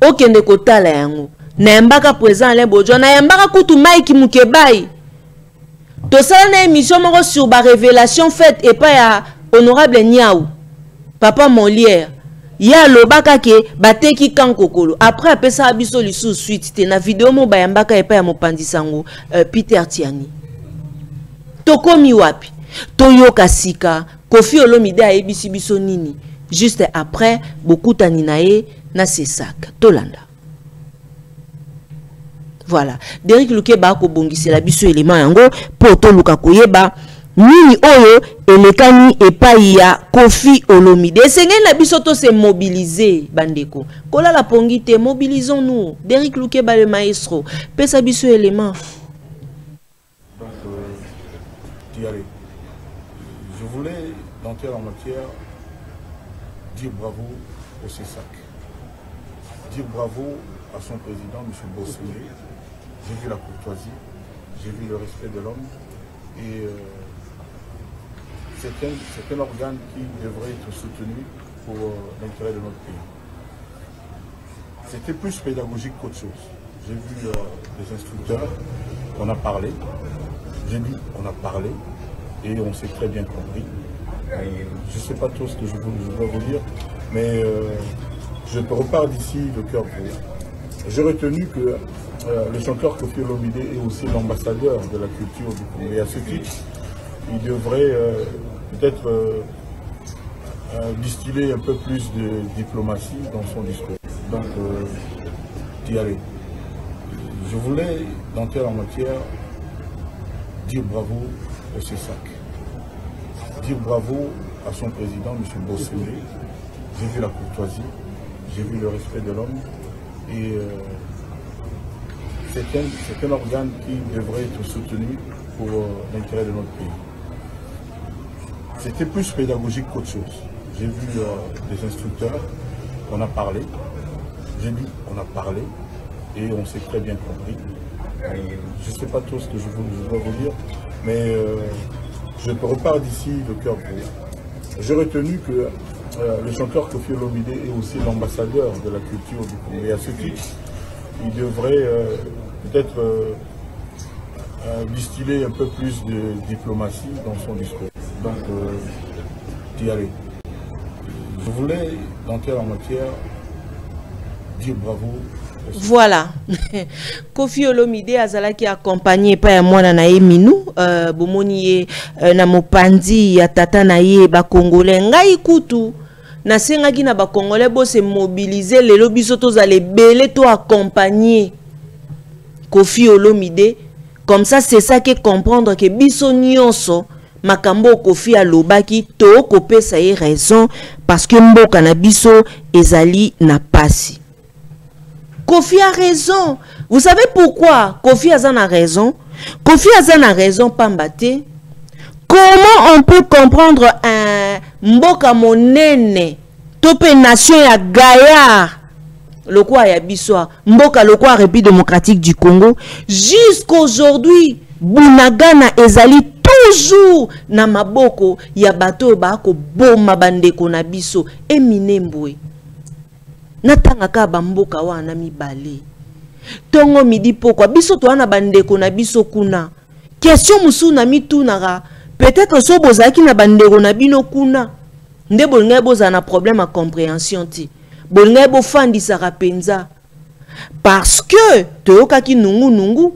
okende kotala yango na yambaka présent le bojo na yambaka kutu Mike Mukebai to sala na émission moko sur ba révélation faite et pas ya honorable Niaou papa Molière ya lobaka ke bateki kan kokolo après apesa abiso lisu suite te na vidéo mo bayambaka et pas ya mopandisango Peter Tiani tokomi wapi toyoka sika Koffi Olomide a ebisi biso nini juste après beaucoup taninae na sesaka tolanda. Voilà, Derrick Lukeba ko bongisela biso élément yango po to luka koyeba nini oyo elekani epai ya Koffi Olomide. Senge na biso to se mobiliser bandeko. Kola la pongite, mobilisons-nous. Derrick Lukeba le maestro, pesa biso élément. Donc je voulais d'entrer en matière dire bravo au CESAC. Dire bravo à son président, M. Bossuet. J'ai vu la courtoisie, j'ai vu le respect de l'homme et c'est un organe qui devrait être soutenu pour l'intérêt de notre pays. C'était plus pédagogique qu'autre chose. J'ai vu des instructeurs, on a parlé, j'ai dit on a parlé et on s'est très bien compris. Je ne sais pas tout ce que je dois vous dire, mais je repars d'ici le cœur gros. J'ai retenu que le chanteur Koffi Olomide est aussi l'ambassadeur de la culture du Congo. Et à ce titre, il devrait peut-être distiller un peu plus de diplomatie dans son discours. Donc, je voulais, d'entrer en matière, dire bravo au CESAC. Dire bravo à son président, M. Bossuet. J'ai vu la courtoisie, j'ai vu le respect de l'homme et c'est un organe qui devrait être soutenu pour l'intérêt de notre pays. C'était plus pédagogique qu'autre chose. J'ai vu des instructeurs, on a parlé, j'ai dit on a parlé et on s'est très bien compris. Je ne sais pas tout ce que je dois vous dire, mais je repars d'ici le cœur gros. J'ai retenu que le chanteur Koffi Olomide est aussi l'ambassadeur de la culture du Congo. Et à ce titre, il devrait peut-être distiller un peu plus de diplomatie dans son discours. Donc, je voulais, d'entrer en matière, dire bravo. Voilà. Koffi Olomide azalaki accompagné par mwana na ye Minou bomoni ye na mopandi ya tata na ye ba congolais ngai kutu na sengaki na ba congolais bo se mobiliser lelo biso tozale belé to accompagner Koffi Olomide comme ça c'est ça que comprendre que biso nyonso makambo Koffi alobaki to kopesa ye raison parce que mboka na biso ezali na pasi. Koffi a raison. Vous savez pourquoi Koffi a raison? Koffi a raison, Pambate. Comment on peut comprendre un mboka monene, topé nation ya Gaillard, le quoi ya Bissoa, mboka le quoi République démocratique du Congo, jusqu'aujourd'hui, Bunagana ezali toujours na maboko ya bato bako boma bandeko na biso Eminemboe. Natanga ka bamboka wana mibale Tongo midi pourquoi biso to na bandeko na biso kuna. Question musu na mitunara. Peut-être so bozaki na bandeko na bino kuna. Nde bolnga boza na problème à compréhension ti. Bolnga bo fandi sa rapenza. Parce que toyokaki nungu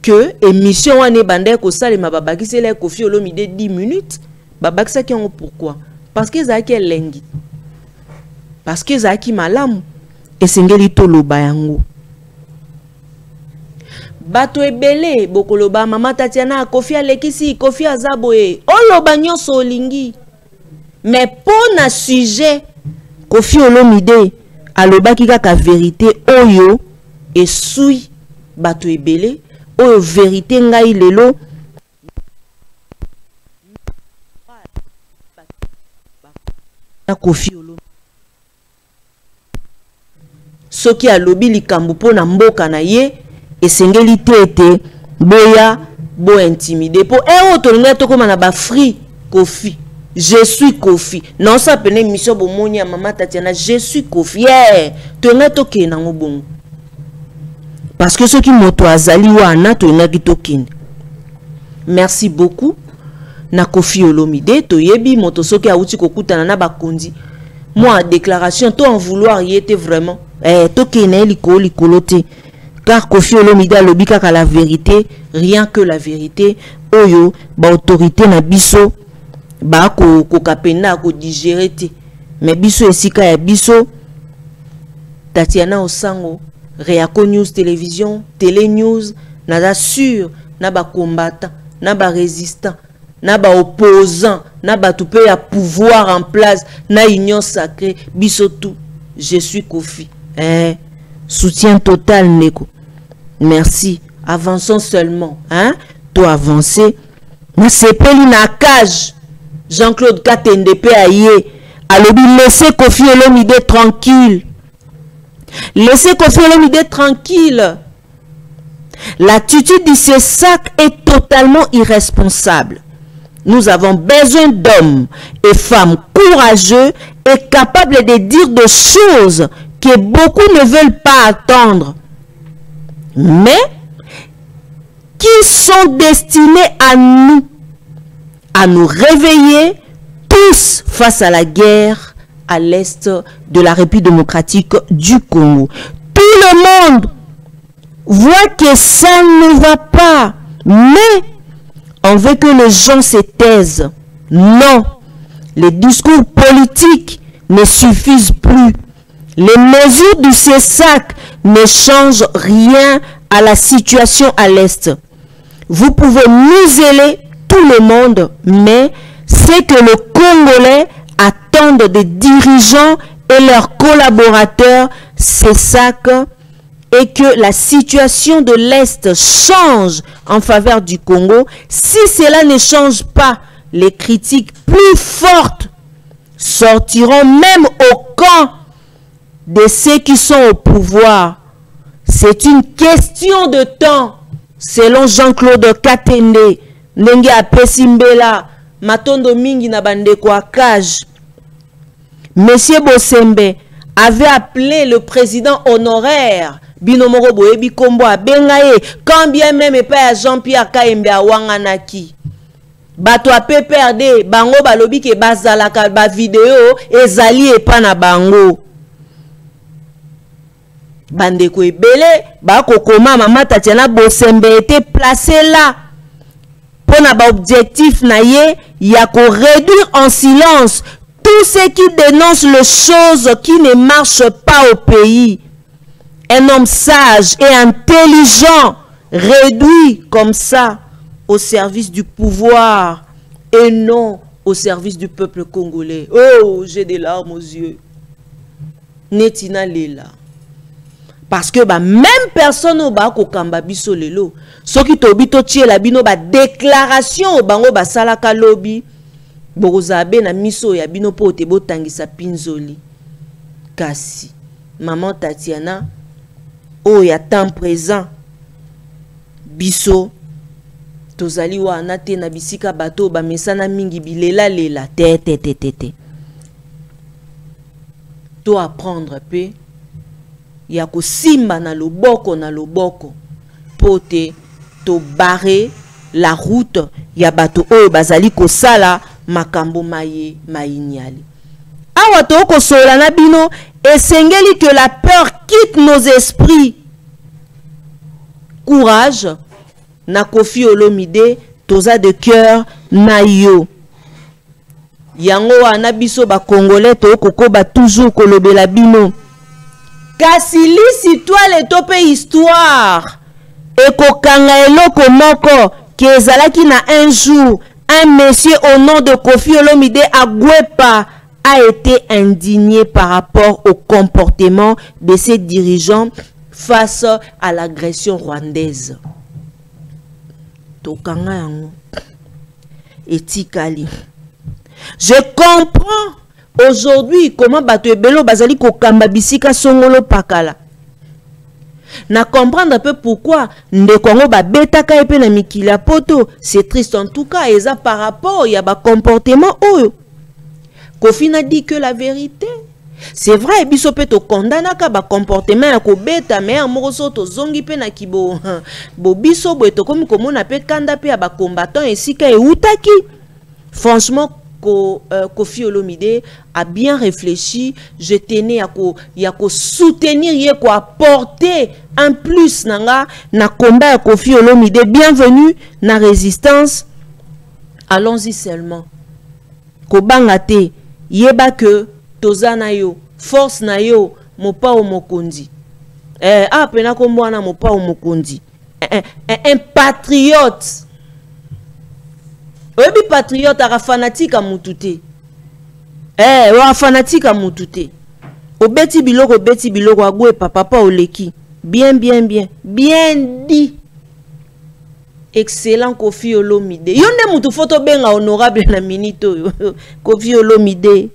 que émission wane bandeko ko salema babaki c'est la Koffi Olomide 10 minutes. Babaki sa ki ngo pourquoi? Parce que zaki elengi. Parce que zaki malamu. Et sengeli to loba yango. Bato ebele bokoloba mama Tatiana Koffi alekisi Koffi azaboe oloba nyonso olingi. Mais pour na sujet Koffi Olomide alobaki kaka vérité oyo esui bato ebele oyo vérité ngai lelo Koffi Olomide soki alobi likambo pona mboka na ye esengeli tete boya bo intimider po tolinga tokoma na ba free Koffi. Je suis Koffi. Non ça pene mission bomoni ya mama Tatiana, je suis Koffi. Tolinga toke na ngobongo. Parce que ceux qui moto azali wana tolinga kitokine. Merci beaucoup. Na Koffi Olomide toyebi moto soki auti kokutana na bakondi. Moi déclaration to en vouloir y était vraiment. Tokene likolo te. Car Koffi Olomide alobi kaka la vérité, rien que la vérité. Oyo ba autorité na biso ba ko kapena ko digérer te. Mais biso esika ya biso Tatiana Osango, Réaco News Télévision, Télé News, nada sûr na ba combattant, na ba résistant, na ba opposant, na ba tout peu à pouvoir en place, na union sacrée, biso tout. Je suis Koffi. Soutien total Neko. Merci. Avançons seulement. Hein? Toi avancer. Mais c'est pas une cage. Jean-Claude Katendepe aïe. Alobi laissez Koffi Olomide tranquille. Laissez Koffi Olomide tranquille. L'attitude de ces sacs est totalement irresponsable. Nous avons besoin d'hommes et femmes courageux et capables de dire des choses que beaucoup ne veulent pas attendre, mais qui sont destinés à nous réveiller tous face à la guerre à l'est de la République démocratique du Congo. Tout le monde voit que ça ne va pas, mais on veut que les gens se taisent. Non, les discours politiques ne suffisent plus. Les mesures de ces sacs ne changent rien à la situation à l'Est. Vous pouvez museler tout le monde, mais c'est que les Congolais attendent des dirigeants et leurs collaborateurs ces sacs et que la situation de l'Est change en faveur du Congo. Si cela ne change pas, les critiques plus fortes sortiront même au camp de ceux qui sont au pouvoir. C'est une question de temps, selon Jean-Claude Katende. Ndenge apesimbela matondo mingi na bandeko akage. Monsieur Bosembe avait appelé le président honoraire Binomoro Boebi Kombo Abengaye, quand bien même et pas Jean-Pierre Kaembe Awanganaki. Bato a PPRD, bango balobi ke bazalaka ba vidéo ezali epa na bango. Bandeko ebele ba kokoma mama Tatiana Bosembe était placé là pour na ba objectif na ye ya ko réduire en silence tous ceux qui dénoncent les choses qui ne marchent pas au pays. Un homme sage et intelligent réduit comme ça au service du pouvoir et non au service du peuple congolais. Oh, j'ai des larmes aux yeux. Netina Lela. Parce que même personne au bas kokamba biso lelo. Ce qui tobito tie la bino ba déclaration au bango ba salaka lobby. Bozabe na miso ya bino po te botangisa pinzoli. Kasi maman Tatiana oh ya temps présent biso tozali wana te na bisika bato ba mesana mingi bilela lela te to apprendre pe ya ko simba na loboko pote to barrer la route ya bato oyo bazali ko sala makambo mayinyali. Awa to ko sola na bino esengeli que la peur quitte nos esprits. Courage na Koffi Olomide toza de cœur na yo. Yango wana biso ba Congolais to kokoba toujours kolobela bino. Kasi lisi toile tope histoire. Eko kanga eloko moko kezalaki na un jour un monsieur au nom de Koffi Olomide Agwepa a été indigné par rapport au comportement de ses dirigeants face à l'agression rwandaise. Tokanga yango etikali. Je comprends aujourd'hui comment bato ebelo bazali kokamba bisika songolo pakala. Na comprendre un peu pourquoi ndekongo ba betaka epe na mikila poto. C'est triste en tout cas, eza par rapport ya ba comportement oyo. Koffi n'a dit que la vérité. C'est vrai, biso pe to kondanaka ba comportement ya ko beta mais moko so to zongi pe na kibo bo biso bo to komi komona pe kanda pe ya ba combattant esika e utaki. Franchement Koffi Olomide a bien réfléchi. Je tenais à soutenir, à apporter un plus na combat Koffi Olomide. Bienvenue na résistance. Allons-y seulement. Kobangate yeba que toza na yo force na yo mopa o mokondi. Pena kombwana mopa o mokondi. Un patriote. Obi patriote ara fanatique a mutute. Wa fanatique a mutute. Obeti biloko agwe papa oleki. Bien dit. Excellent Koffi Olomide. Yonde mutu photo benga honorable na minito Koffi Olomide.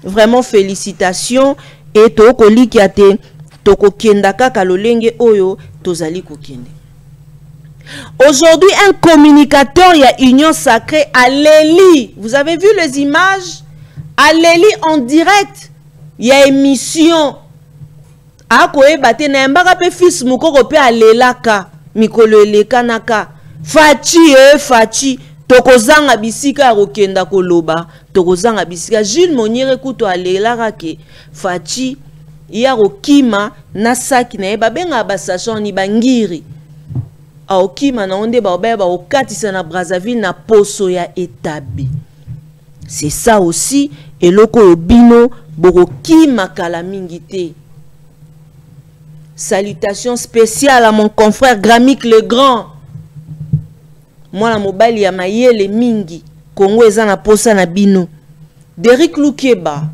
Vraiment félicitations et toko likiate toko kendaka kalolenge oyo tozali kokende. Aujourd'hui, un communicateur, il y a Union Sacrée à Léli. Vous avez vu les images? À Léli en direct. Il y a émission. Akoe bate na mbaka pe fils mukoko pe alelaka. Mikolo elekanaka. Fachi. Tokozanga bisika rokenda koloba. Tokozanga bisika. Jules Moniere kuto alelaka ke. Fachi. Ya rokima nasaki na eba benga basachon ni bangiri. Aokima na onde ba okatisa na Brazzaville na poso ya établi. C'est ça aussi eloko obino borokima kala mingite. Salutations spéciales à mon confrère Gramik le Grand. Moi la mobile ya mayele mingi Congo eza na posa na bino. Derrick Lukeba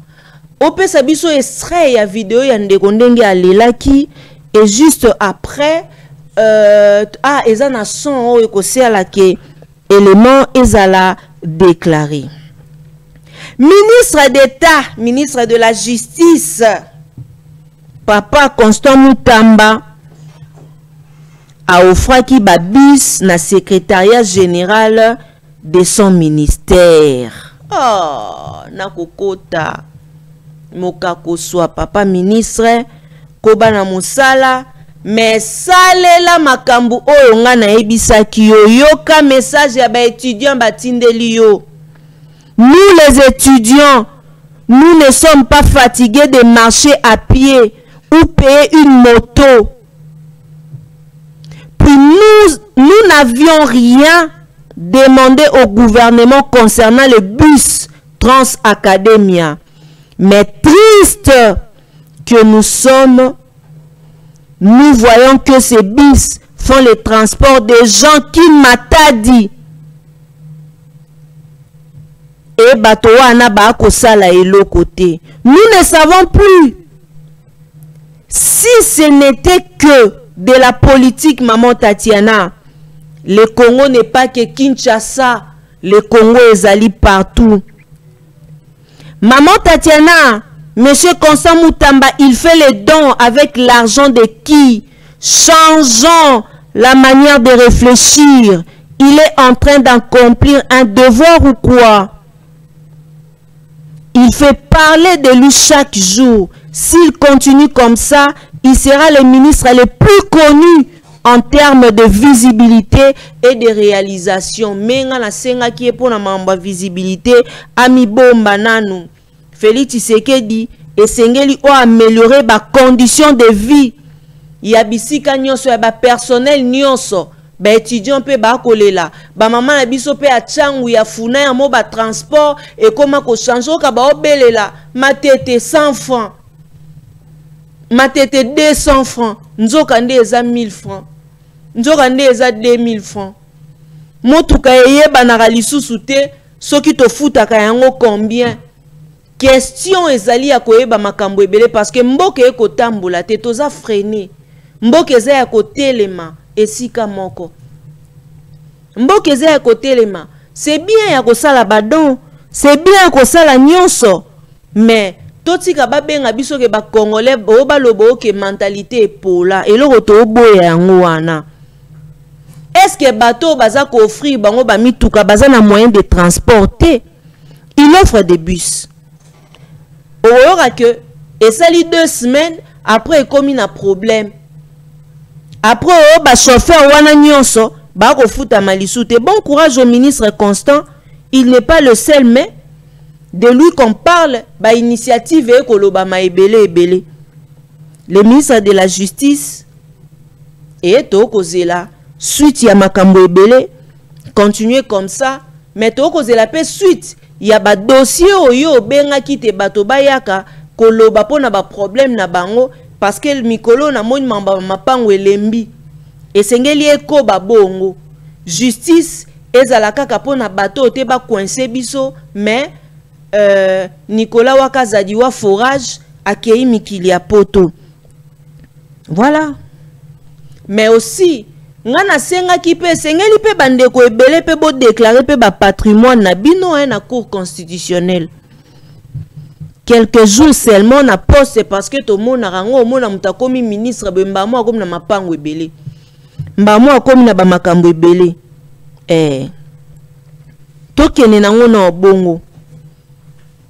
opesa biso extrait ya vidéo ya ndeko ndenge alelaki et juste après eza na son oyo kosala ke élément ezala déclaré. Ministre d'État, ministre de la Justice, Papa Constant Mutamba a offert ki babis na secrétariat général de son ministère. Oh, na kokota mokako soit papa ministre koba na musala. Mais salela makambu oyo nga na ebisaki yo yoka message ya ba étudiants batindeli yo. Nous les étudiants, nous ne sommes pas fatigués de marcher à pied ou payer une moto. Puis nous n'avions rien demandé au gouvernement concernant le bus Transacademia. Mais triste que nous sommes, nous voyons que ces bus font le transport des gens qui m'attendent. Et Batowana Bakosala et l'autre côté. Nous ne savons plus si ce n'était que de la politique, maman Tatiana. Le Congo n'est pas que Kinshasa. Le Congo est allé partout. Maman Tatiana, Monsieur Constant Mutamba, il fait les dons avec l'argent de qui? Changeons la manière de réfléchir. Il est en train d'accomplir un devoir ou quoi? Il fait parler de lui chaque jour. S'il continue comme ça, il sera le ministre le plus connu en termes de visibilité et de réalisation. Menga na senga qui est pour na mamba visibilité, ami bomba nanu. Félix Tshisekedi esengeli o améliorer ba conditions de vie. Ya bisika nyonso ya ba personnel nyonso. Ba étudiant pe ba kolela. Ba maman na biso pe a changu ya funa ya mo ba transport et comment ko changer ka ba obelela matete 100 francs. Matete 200 francs. Nzoka nde eza 1000 francs. Nzoka nde eza 2000 francs. Motuka yeba na lisusu te soki to futaka yango combien. Question ezali ya koyeba makambo ebele parce que mboke eko tambola te toza freiner. Mboke eza ya kotelema esika moko. Mboke eza ya kotelema. C'est bien ya kosala badon, c'est bien ya kosala nyonso, mais totika babenga biso ke ba congolais bo balobo ke mentalité epola eloko to boya yango wana. Est-ce que bateau baza ko offrir bango ba mituka baza na moyen de transporter? Il offre des bus. Au aura que et ça li 2 semaines après comme un problème. Après ba chauffeur wana nyonso ba ko futa malisute. Bon courage au ministre Constant, il n'est pas le seul, mais de lui qu'on parle, ba initiative e koloba ma ebele ebele. Le ministre de la Justice et to kozela suite ya makambo ebele, continuer comme ça, mais to kozela pe suite ya ba dossier oyo benga kite bato bayaka koloba pona ba problème na bango parce que le mikolo na moni mamba mapango elembi esengeli eko ba bongo justice ezala kaka pona bato te ba coincer biso mais Nicolas Wakazadi wa forage akei mikili ya poto. Voilà. Mais aussi ngana senga ki pe sengeli pe bandeko ebele pe bo déclarer pe ba patrimoine na bino na cour constitutionnelle. Quelques jours seulement na poste parce que to mona rango mona mutakomi ministre bembamo akomi na mapango ebele. Mbamo akomi na ba makambo ebele. Tokene nango na bongo.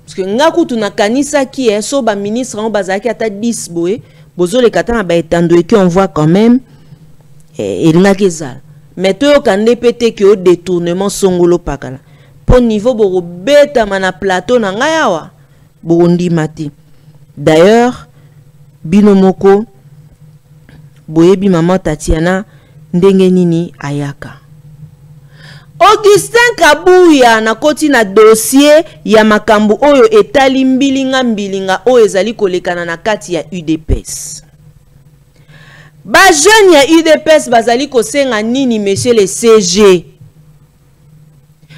Parce que ngaku tunakanisa ki so ba ministre on bazaki ata 10 boé, bozo le katana ba etando et on voit quand même il n'a que ça. Mais toi quand pété que au détournement songolo pakala. Pour niveau bo beta mana plateau na ngayawa. Burundi mati. D'ailleurs binomoko boyebi maman Tatiana ndenge nini ayaka. Augustin Kabuya na koti na dossier ya makambu oyo etali mbilinga oyo ezali kolekana na kati ya UDPS. Ba jeune ya UDPS bazali kosenga nini monsieur le CG?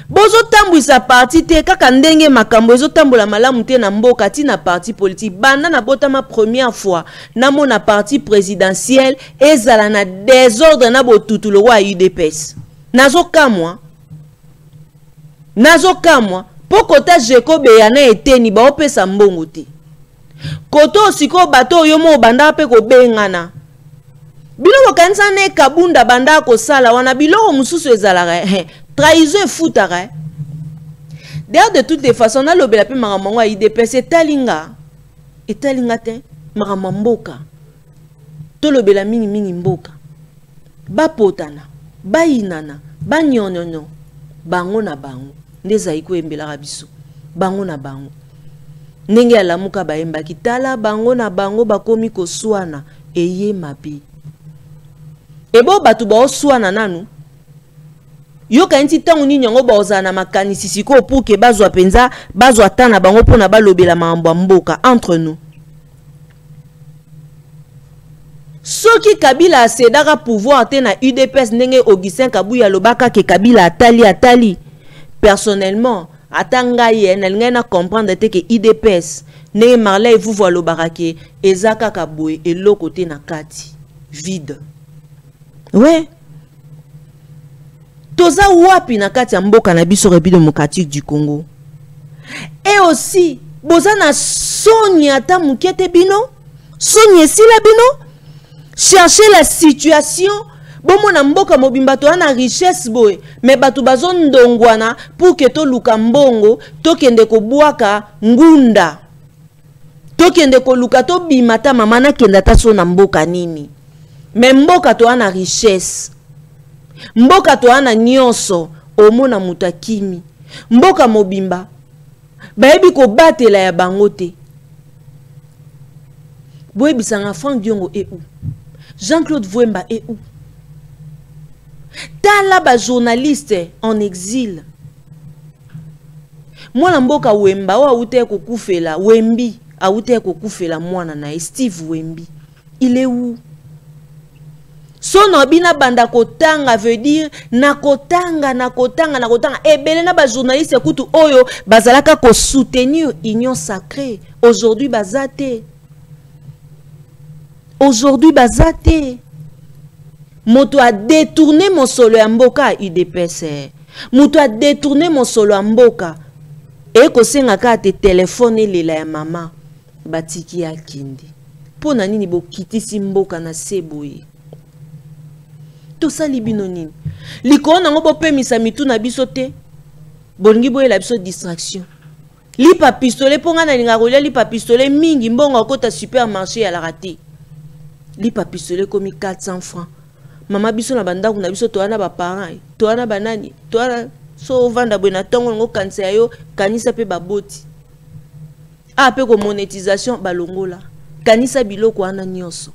Bozo tambwisa parti te kaka ndenge makambo ezo tambola malamu te na mboka ti na parti politique. Banda na botama première fois na mona parti présidentiel ezala na désordre na botutu lo wa UDPS. Nazo kamwa pokota Jacob yana eteni ba opesa mbongo te. Koto siko bato yo mo banda pe ko bengana. Biloko kanisa ne kabunda banda ko sala wana biloko mususu ezala trahison futara. D'ailleurs de toutes les façons na lobela pe makambo ya IDPS etalinga te makambo mboka. To lobela mingi mboka. Ba potana, ba inana, ba nyonyono, bango na bango. Ndeza iko embela rabiso. Bango na bango. Ndenge alamuka ba emba kitala bango na bango bakomi koswana eye mabi. Ebo batu ba oswana nanu. Yoka nti tangu ni nyongo ba ozana makanisi siko pour que bazwa penza bazwa tana bango pona balobela mambo mboka entre nous. Soki Kabila asedaka pouvoir te na UDPS ndenge Augustin Kabuya lobaka ke Kabila atali. Personnellement, atanga ye na comprendre te ke UDPS ne Marley vous voit lobaka ke ezaka kabwe eloko te na kati vide. Ouais. Toza wapi na kati ya mboka na biso République démocratique du Congo. Et aussi, boza na soni ata mukete bino, soni sila bino. Chercher la situation. Bon mon mboka mobimba to na richesse boy, mais batu bazon ndongwana pour que to luka mbongo to kende ko buaka ngunda. To kende ko luka to bimata mama na kenda ta so na mboka nini. Mais mboka to ana richesse. Mboka to ana nyonso omona mutakimi. Mboka mobimba. Baebi ko batela ya bangote. Boye bisanga Franck Diongo et où? Jean-Claude Vouemba et où? Tala ba journaliste en exil. Mwana mboka Wemba wa ute kokufela Wembi a ute kokufela mwana na Steve Wembi. Il est où? Son obina banda kotanga veut dire nakotanga. Ebele na ba journaliste kutu oyo bazalaka ko soutenir union sacrée. Aujourd'hui bazate. Aujourd'hui bazate. Moto a détourné mon solo ya mboka UDPS. Moto a détourné mon solo ya mboka. Et ko senga ka te téléphone lela ya mama batiki ya kindi. Pona nini bo kitisi mboka na seboye. To sali bino nini. Liko na ngo pe misa mitu na biso te. Bolingi boye la biso distraction. Lipa pistolet ponga na linga rolia lipa pistolet mingi mbongo kota supermarché ya la raté. Lipa pistolet komi 400 francs. Mama biso na bandaku na biso to ana ba parents, to ana banani, to ana so vanda bwe na tongo ngo kanisa yo kanisa pe baboti. A pe ko monétisation balongola. Kanisa biloko ana nyonso.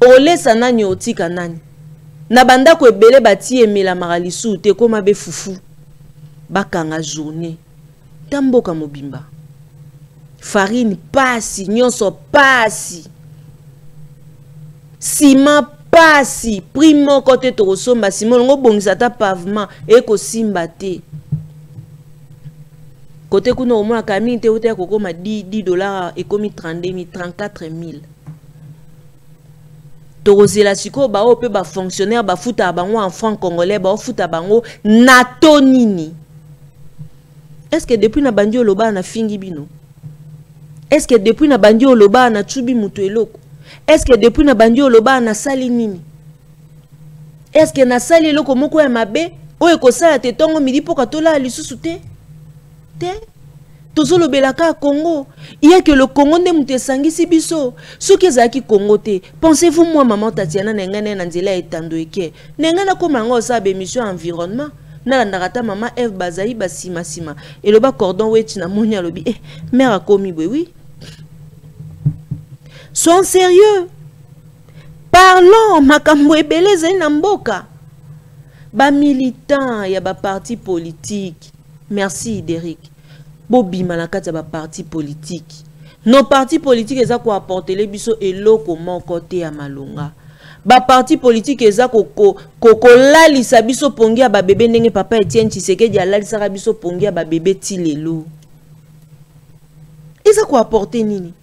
Olesa nani otika nani. Na bandako ebele bati emela magalisu te koma be fufu. Bakanga journée. Tamboka mobimba. Farine pasi, nyonso pasi. Ciment pasi, primo côté torosomba simon ngo bongisa ta pavement e ko simba te. Côté kuno omona kami te ote ko koma $10 et komi 32 000 34 000. Torosela siko ba o pe ba fonctionnaire ba futa bango en franc congolais ba o futa bango na tonini. Est-ce que depuis na bandi oloba na fingi bino? Est-ce que depuis na bandi oloba na tsubi mutu eloko? Est-ce que depuis na bandi oloba na sali nini? Est-ce que na sali eloko moko ya mabe oyo ko sala te tongo midi poka tola lisusu te? Te? Tozolo belaka Congo. Il y a que le Congo ne mute sangisi biso. Soki ezaki Congo te. Pensez-vous moi maman Tatiana nengane na nzela etando eke. Nengana ko mango sa be mission environnement. Na ndakata mama Eve Bazaï basima sima. Et le bas cordon weti na monia lobi. Mère a commis oui. Sois sérieux. Parlons makambo ebele zai na mboka. Ba militant ya ba parti politique. Merci Derek. Bobi manakata ba parti politique. Nos partis politiques eza ko apporter les biso eloko mon côté ya malonga. Ba parti politique eza ko lalisa biso pongi ya ba bébé ndenge papa Etienne Tshisekedi ya lalisa biso pongi ya ba bébé tilelo. Eza ko apporter nini?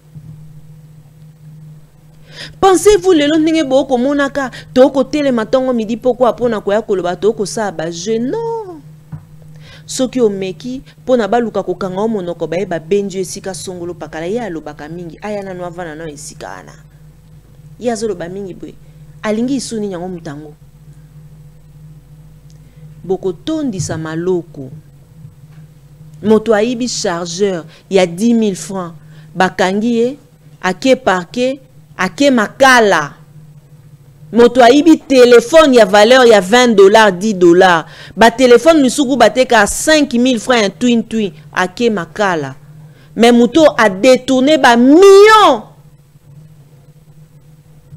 Pensez-vous le long boko monaka toko tele matongo midi poko apona ko ya koloba toko sa ba je non. Soki omeki pona baluka ko kanga monoko ba eba benjo esika songolo pakala ya lobaka mingi aya na novana na esika ana. Ya zolo ba mingi bwe. Alingi isuni nyango mutango. Boko tondi sa maloko. Moto aibi chargeur ya 10 000 francs. Bakangi ake parquet ake makala. Moto aibi téléphone ya valeur ya $20 $10. Ba téléphone misuku bateka 5 000 francs un twin ake makala. Mais moto a détourné ba millions.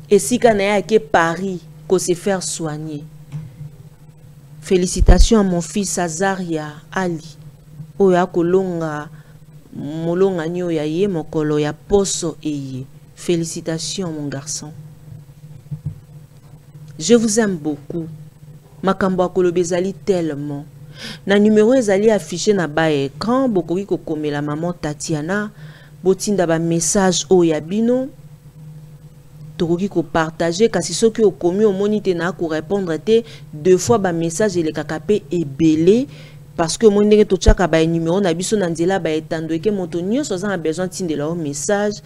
Et si kana ya ake Paris ko se faire soigner. Félicitations à mon fils Azaria Ali. Oya kolonga molonga nyo ya ye mokolo ya poso eye. Félicitations mon garçon. Je vous aime beaucoup. Makambo akolobezali tellement. Na numéro ezali affiché na ba écran bokoki ko komela maman Tatiana botinda ba message oya bino. Tokoki ko partager kasi soki okomi omonite na ko répondre te deux fois ba message ele kakape ebele parce que mon ndenge to tchaka ba numéro na biso na nzela ba etando eke moto nyonso za besoin tindela o message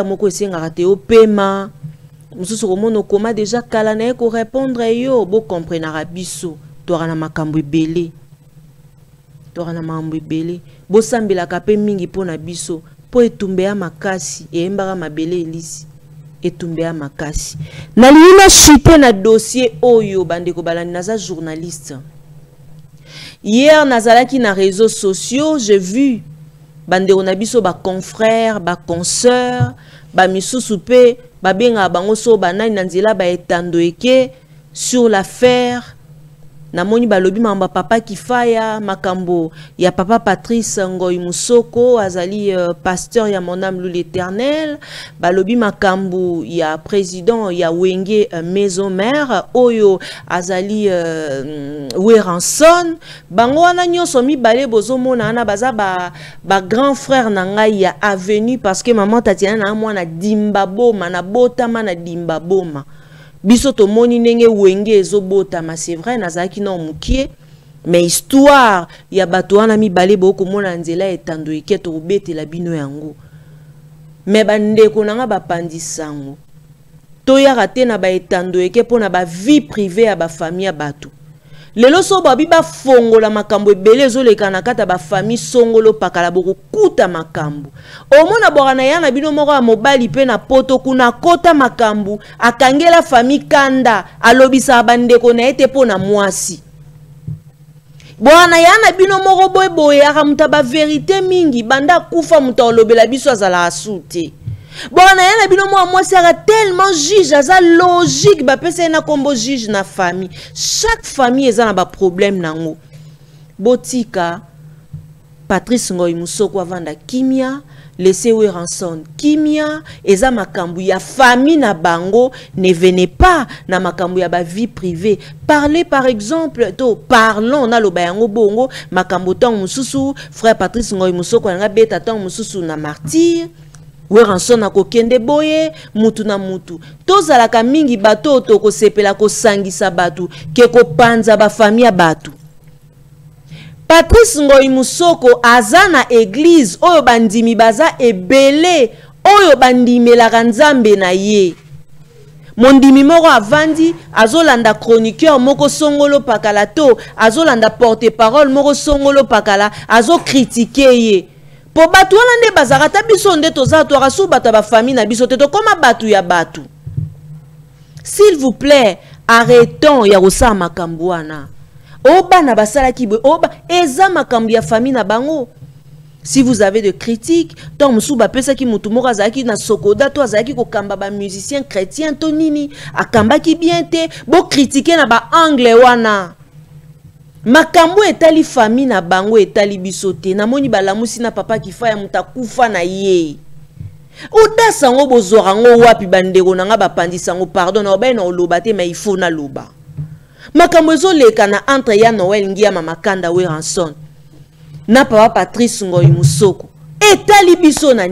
moko esenga rate o paiement mususu komono koma déjà kala na ko répondre yo bo comprendre biso to rana makambo ebele tokana mambo ebele bosambelaka pe mingi pona biso po etumbea makasi eyembaka mabele elisi etumbea makasi nalina chite na dossier oyo bandeko balandi naza journaliste hier nazalaki na réseaux sociaux j'ai vu bandeko na biso ba confrères ba consoeurs ba misusu pe babenga bango so banani na nzela ba etando eke sur l'affaire namoni balobi mamba papa Kifaya makambo ya papa Patrice Ngoy Musoko azali pasteur ya mon âme l'Éternel balobi makambo ya président ya Wenge maison mère oyo azali Weranson bango wana nyonso mibale bozomona na baza ba grand frère na ngai ya avenue parce que maman Tatiana na mwana dimbaboma na botama na dimbaboma biso to moni nenge Wenge ezobota ma c'est vrai nazaki na mukie mais histoire ya bato wana mibale boko mona nzela etando eke to betela bino yango mais bandeko nanga bapandisango to ya rate na ba etando eke pona ba vie privée ya ba famille ya bato lelo so babi ba fongola makambo ebele ezoleka na kata ba famille songolo pakala boko kuta makambo omona bora na yana bino moko ya mobali pe na poto kuna kota makambo akangela famille kanda alobisa bandeko na ete pona mwasi bwana yana bino moko boyeboye akamuta ba vérité mingi banda kufa muta olobela biso azala asute bwana yana bino moko mwasi aka tellement juge aza logique ba pesa na kombo juge na famille chaque famille eza na ba problème nango botika Patrice Ngoy Musoko avanda kimia laissez Weranson kimia eza makambu ya famille na bango ne venez pas na makambu ya ba vie privée parlez par exemple to parlons na loba yango bongo makambu tang mususu frère Patrice Ngoy Musoko nga beta tang mususu na martyr Weranson na kokende boye mutu na mutu tozalaka mingi bato to ko sepela ko sangisa batu ke ko panza ba famille batu Patrice Ngoy Musoko aza na église oyo bandimi baza ebele oyo bandimelaka nzambe na ye mondimi moko avandi azolanda chroniqueur moko songolo pakala to azolanda porte-parole moko songolo pakala azocritiquer ye po batu wana nde bazaka ta biso nde toza to rasu batu ba famille na biso te to koma batu ya batu s'il vous plaît arrêtons ya kosala makambo wana oba na basala kibo oba eza makambo ya famille na bango si vous avez de critiques tant musu ba pesa ki mutu moko azaki na sokoda to azaki ko kamba ba musicien chrétien to nini akamba ki bien te bo critiquer na ba anglais wana makambo etali famille na bango etali bisote na moni balamusi na papa Kifaya mutakufa na ye oda sango bozora ngo wapi bandeko nanga bapandisango pardon na oba na oloba te mais il faut na loba makambo ezoleka na entre ya Noël ngia mama Kanda Weranson na papa Patrice Ngoy Musoko etali biso na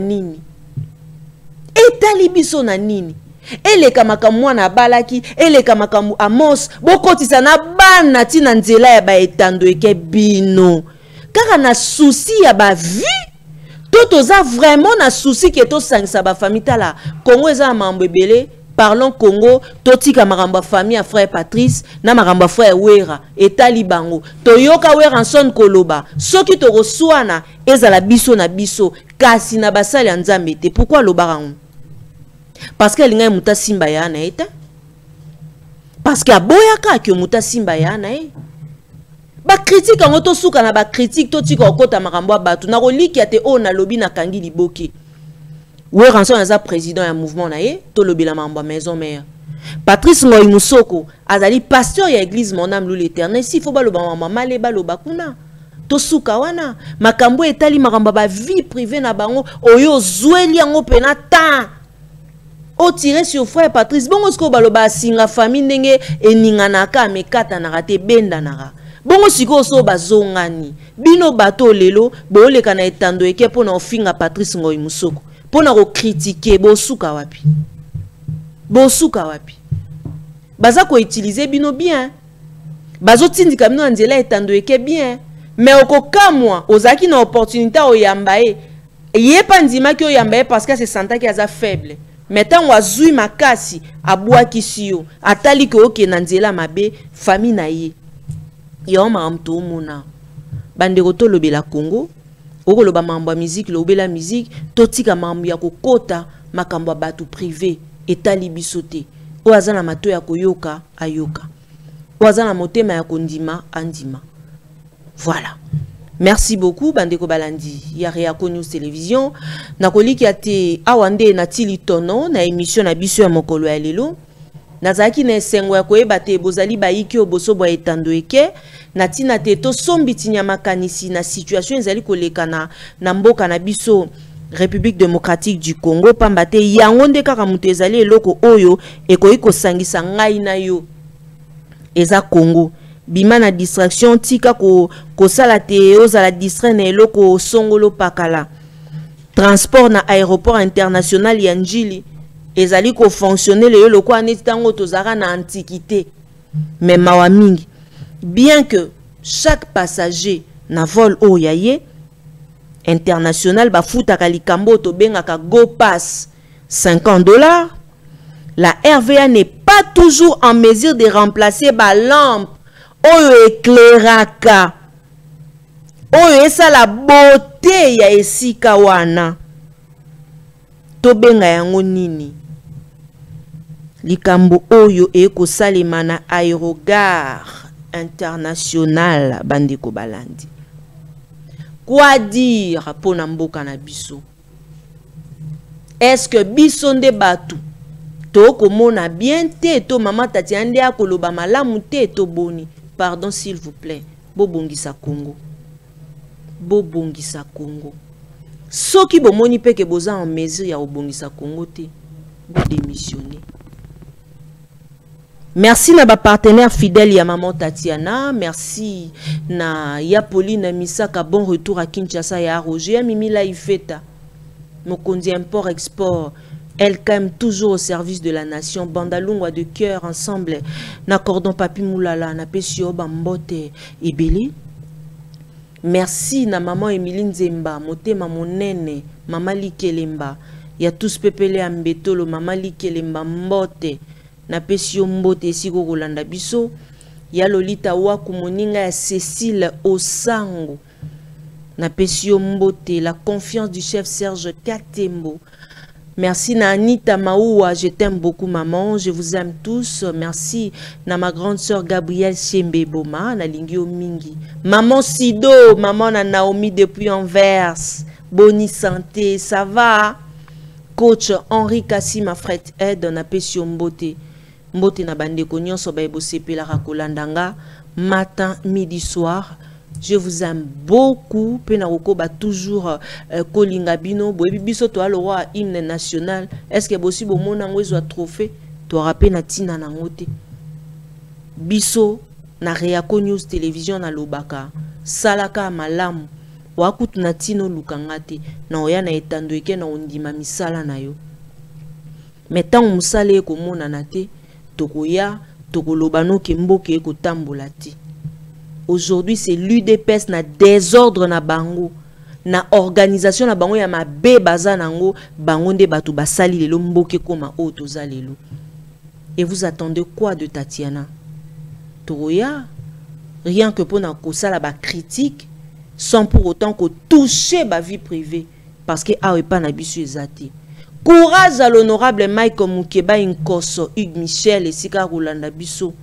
nini eleka makambo mwana balaki eleka makambo Amos bokotisa na bana tina nzela ya ba etando eke bino kaka na souci ya ba vie toza vraiment na souci ke to sangisa ba famille tala Congo eza mambo ebele parlons Congo totika makambo famille ya frère Patrice na makambo frère Wera etali bango toyoka Weranson koloba soki to roswana ezala biso na biso kasi na basali ya nzambe te pourquoi lobarango parce que linga muta simba ya na eta parce que aboyaka ke muta simba ya na ba critique ngo to suka na ba critique to tika okota makambo batu na koliki ate o na lobi na kangi liboke Weranson aza président ya mouvement na ye to lobila mamba maison mère Patrice Ngoy Musoko azali pasteur ya église mon âme l'Éternel si faut ba loba mama male ba loba kuna to suka wana makambo etali makambo ba vie privée na bango oyo zweli yango pena ta o tirer sur frère Patrice bongo sko baloba singa famille ndenge eninganaka mekata na rate benda na bongo siko so bazongani bino bato lelo boleka na etando eke pona ofinga Patrice Ngoy Musoko pona ko critiquer bosuka wapi baza ko utiliser bino bien bazo tindika bino nzela etando eke bien mais okokamwa ozaki na opportunité oyamba ye pandima ki oyamba parce que se senta ki aza faible mais tant wazui makasi abwaki siyo atali ko ke na nzela mabe famille na ye yo ma mtu muna bandeko to lobela Congo oko loba mambo ya musique lobela musique totika mambo ya kokota makambo ya batu privé etali biso te o azana mato ya koyoka ayoka o azana motema ya kondima andima. Voilà. Merci beaucoup bandeko balandi ya Réaco News Télévision nakoliki ate awande na tili tono na émission na biso ya mokolo ya lelo nazaki na esengo ya koyeba te bozali bayiki oboso bwa etando eke na tina te to sombiti nya makanisi na situation ezali koleka na mboka na biso République démocratique du Congo pamba te yango nde kaka mutu ezali eloko oyo ekoki kosangisa ngai na yo eza Congo bima na distraction tika ko sala te ozala distrait na eloko songolo pakala transport na aéroport international ya Njili ezali ko fonctionner le loko aneti tango tozara na antiquité mais mawa mingi bien que chaque passager na vol oyaye international ba futaka likambo to bengaka go pass $50, la RVA n'est pas toujours en mesure de remplacer ba lampe oyo éclairaka oyo esa la beauté ya esika wana to benga yango nini likambo oyo eko salema na aérogare international bandeko balandi. Quoi dire pour mboka na biso? Est-ce que biso nde batu to komona bien te to mama tati ande akoloba malamu te to boni? Pardon s'il vous plaît. Bobongisa Congo. Bobongisa Congo. Soki bomoni peke boza en mesure ya obongisa Congo te, bo démissionner. Merci na ba partenaire fidèle ya maman Tatiana, merci na ya Pauline Misaka, bon retour à Kinshasa ya Roger Mimi la Ifeta. Mokondi import export, elle quand toujours au service de la nation. Bandalungwa de cœur ensemble, n'accordons papi moulala, na pesio bambote ebeli. Merci na maman Emiline Zemba, motema monene, mama Likelemba, ya tous pepele ambetolo, mama Likelemba mbote. Na pesio mbote siko kolanda biso ya Lolita waku moninga ya Cécile Osango na pesio mbote la confiance du chef Serge Katembo. Merci na Anita Maoua, je t'aime beaucoup maman, je vous aime tous. Merci na ma grande sœur Gabrielle Chembe Boma na lingio mingi. Maman Sido, maman na Naomi depuis Anvers. Boni santé, ça va? Coach Henri Kassima Fred Ed na pesio mbote. Mbote na bande konyon so ba ebosepe la rakolandanga matin midi soir. Je vous aime beaucoup. Pena roko ba toujours kolinga bino boyebi biso to alo roi hymne national. Est-ce que bosi bo mona ngwezo trophée to rappé na tina na ngote. Biso na Réaco News Télévision na lobaka salaka malamu wakutu na tino lukangate na oya na etando eke na ondima misala na yo. Metan musale ko mona na te tokoya tokolobano ke mboke ko tambola te. Aujourd'hui c'est l'UDPS na désordre na bango na organisation na bango ya mabe baza nango bango nde batu basali lelo mboke koma o toza lelo. Et vous attendez quoi de Tatiana? Tokoya rien que pour na kosala ba critique sans pour autant que toucher ma vie privée parce que awe pa na bisu ezati. Courage à l'honorable Mike Mukeba Inkoso Hugues Michel et Sika Rolanda Biso.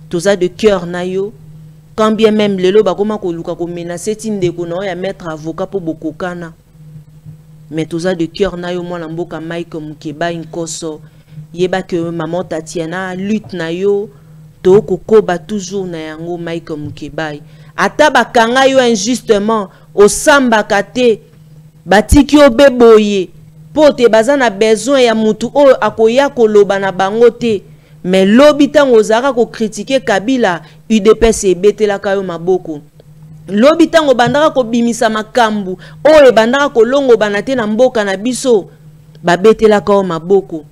Toza de cœur na yo. Quand bien même lelo bakoma ko luka ko menacer tinde ko no ya mettre avocat pour bokokana. Mais toza de cœur na yo mwana mboka Mike Mukeba Inkoso. Yeba que maman Tatiana lutte na yo to kokoba toujours na yango Mike Mukeba. Ata bakanga yo injustement au samba kate batiki obeboye. Pote bazana besoin ya mutu o akoya koloba na bango te mais lobi tango zaka ko critiquer Kabila UDPS ebetela kayo maboko lobi tango bandaka ko bimisa makambu o bandaka ko longo banate na mboka na biso babetela kayo maboko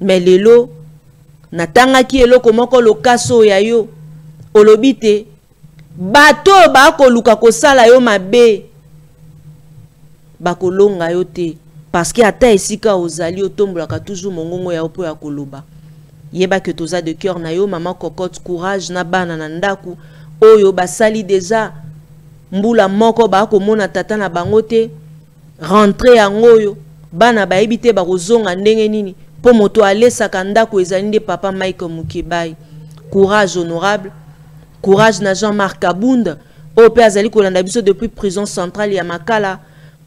mais lelo natanga ki eloko moko lokaso ya yo olobi te bato ba ko luka ko sala yo mabe ba ko longa yo te. Parce que ata esika ozali otombolaka toujours mongongo ya opo ya koloba. Yeba que toza de cœur na yo maman cocotte courage na bana na ndaku oyo basali déjà mbula moko ba ko mona tata na bangote rentrer yangoyo bana ba ebite ba kozonga ndenge nini po moto alesaka ndako ezali nde papa Michael Mukebai. Courage honorable, courage na Jean-Marc Kabunda au père azali kolanda biso depuis prison centrale ya Makala.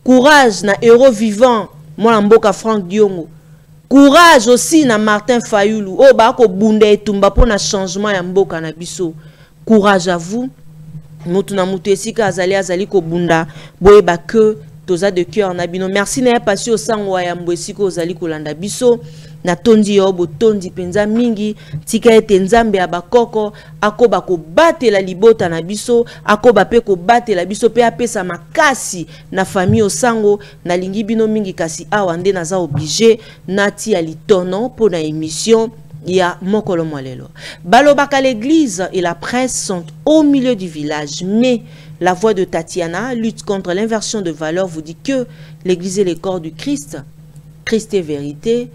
Courage na héros vivant mwana mboka Frank Diongo. Courage aussi na Martin Fayulu o ba ko bunda etumba po na changement ya mboka na biso. Courage à vous. Mutu na mutu esika azali ko bunda boyeba que toza de cœur na bino. Merci na passion sangwa ya mbwesiko ozali kolanda biso na tondi yobo tondi penza mingi tika ete nzambe ya bakoko akoba ko batela libota na biso akoba pe ko batela biso pe apesa makasi na famille osango na lingi bino mingi kasi awa nde naza obligé nati ya litono po na émission ya mokolo mwalelo. Balobaka l'église et la presse sont au milieu du village, mais la voix de Tatiana, lutte contre l'inversion de valeurs, vous dit que l'église est le corps du Christ. Christ est vérité.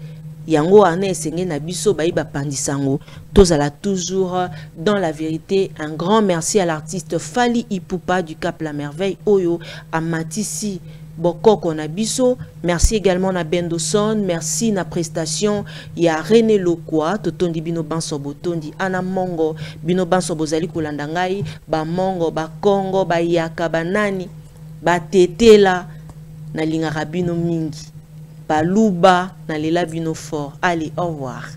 Yango ane esenge na biso baïba pandisango. Tozala toujours dans la vérité. Un grand merci à l'artiste Fali Ipupa du Cap La Merveille Oyo à Matisi Bokoko na biso. Merci également na Bendoson. Merci na prestation. Il y a René Lokwa. Totondi bino banso botondi. Ana mongo. Bino banso bozali kulandangai. Ba mongo, ba Congo, ba yaka, ba nani. Ba tetela. Na lingara bino mingi. Baluba, na lela bino fort. Allez, au revoir.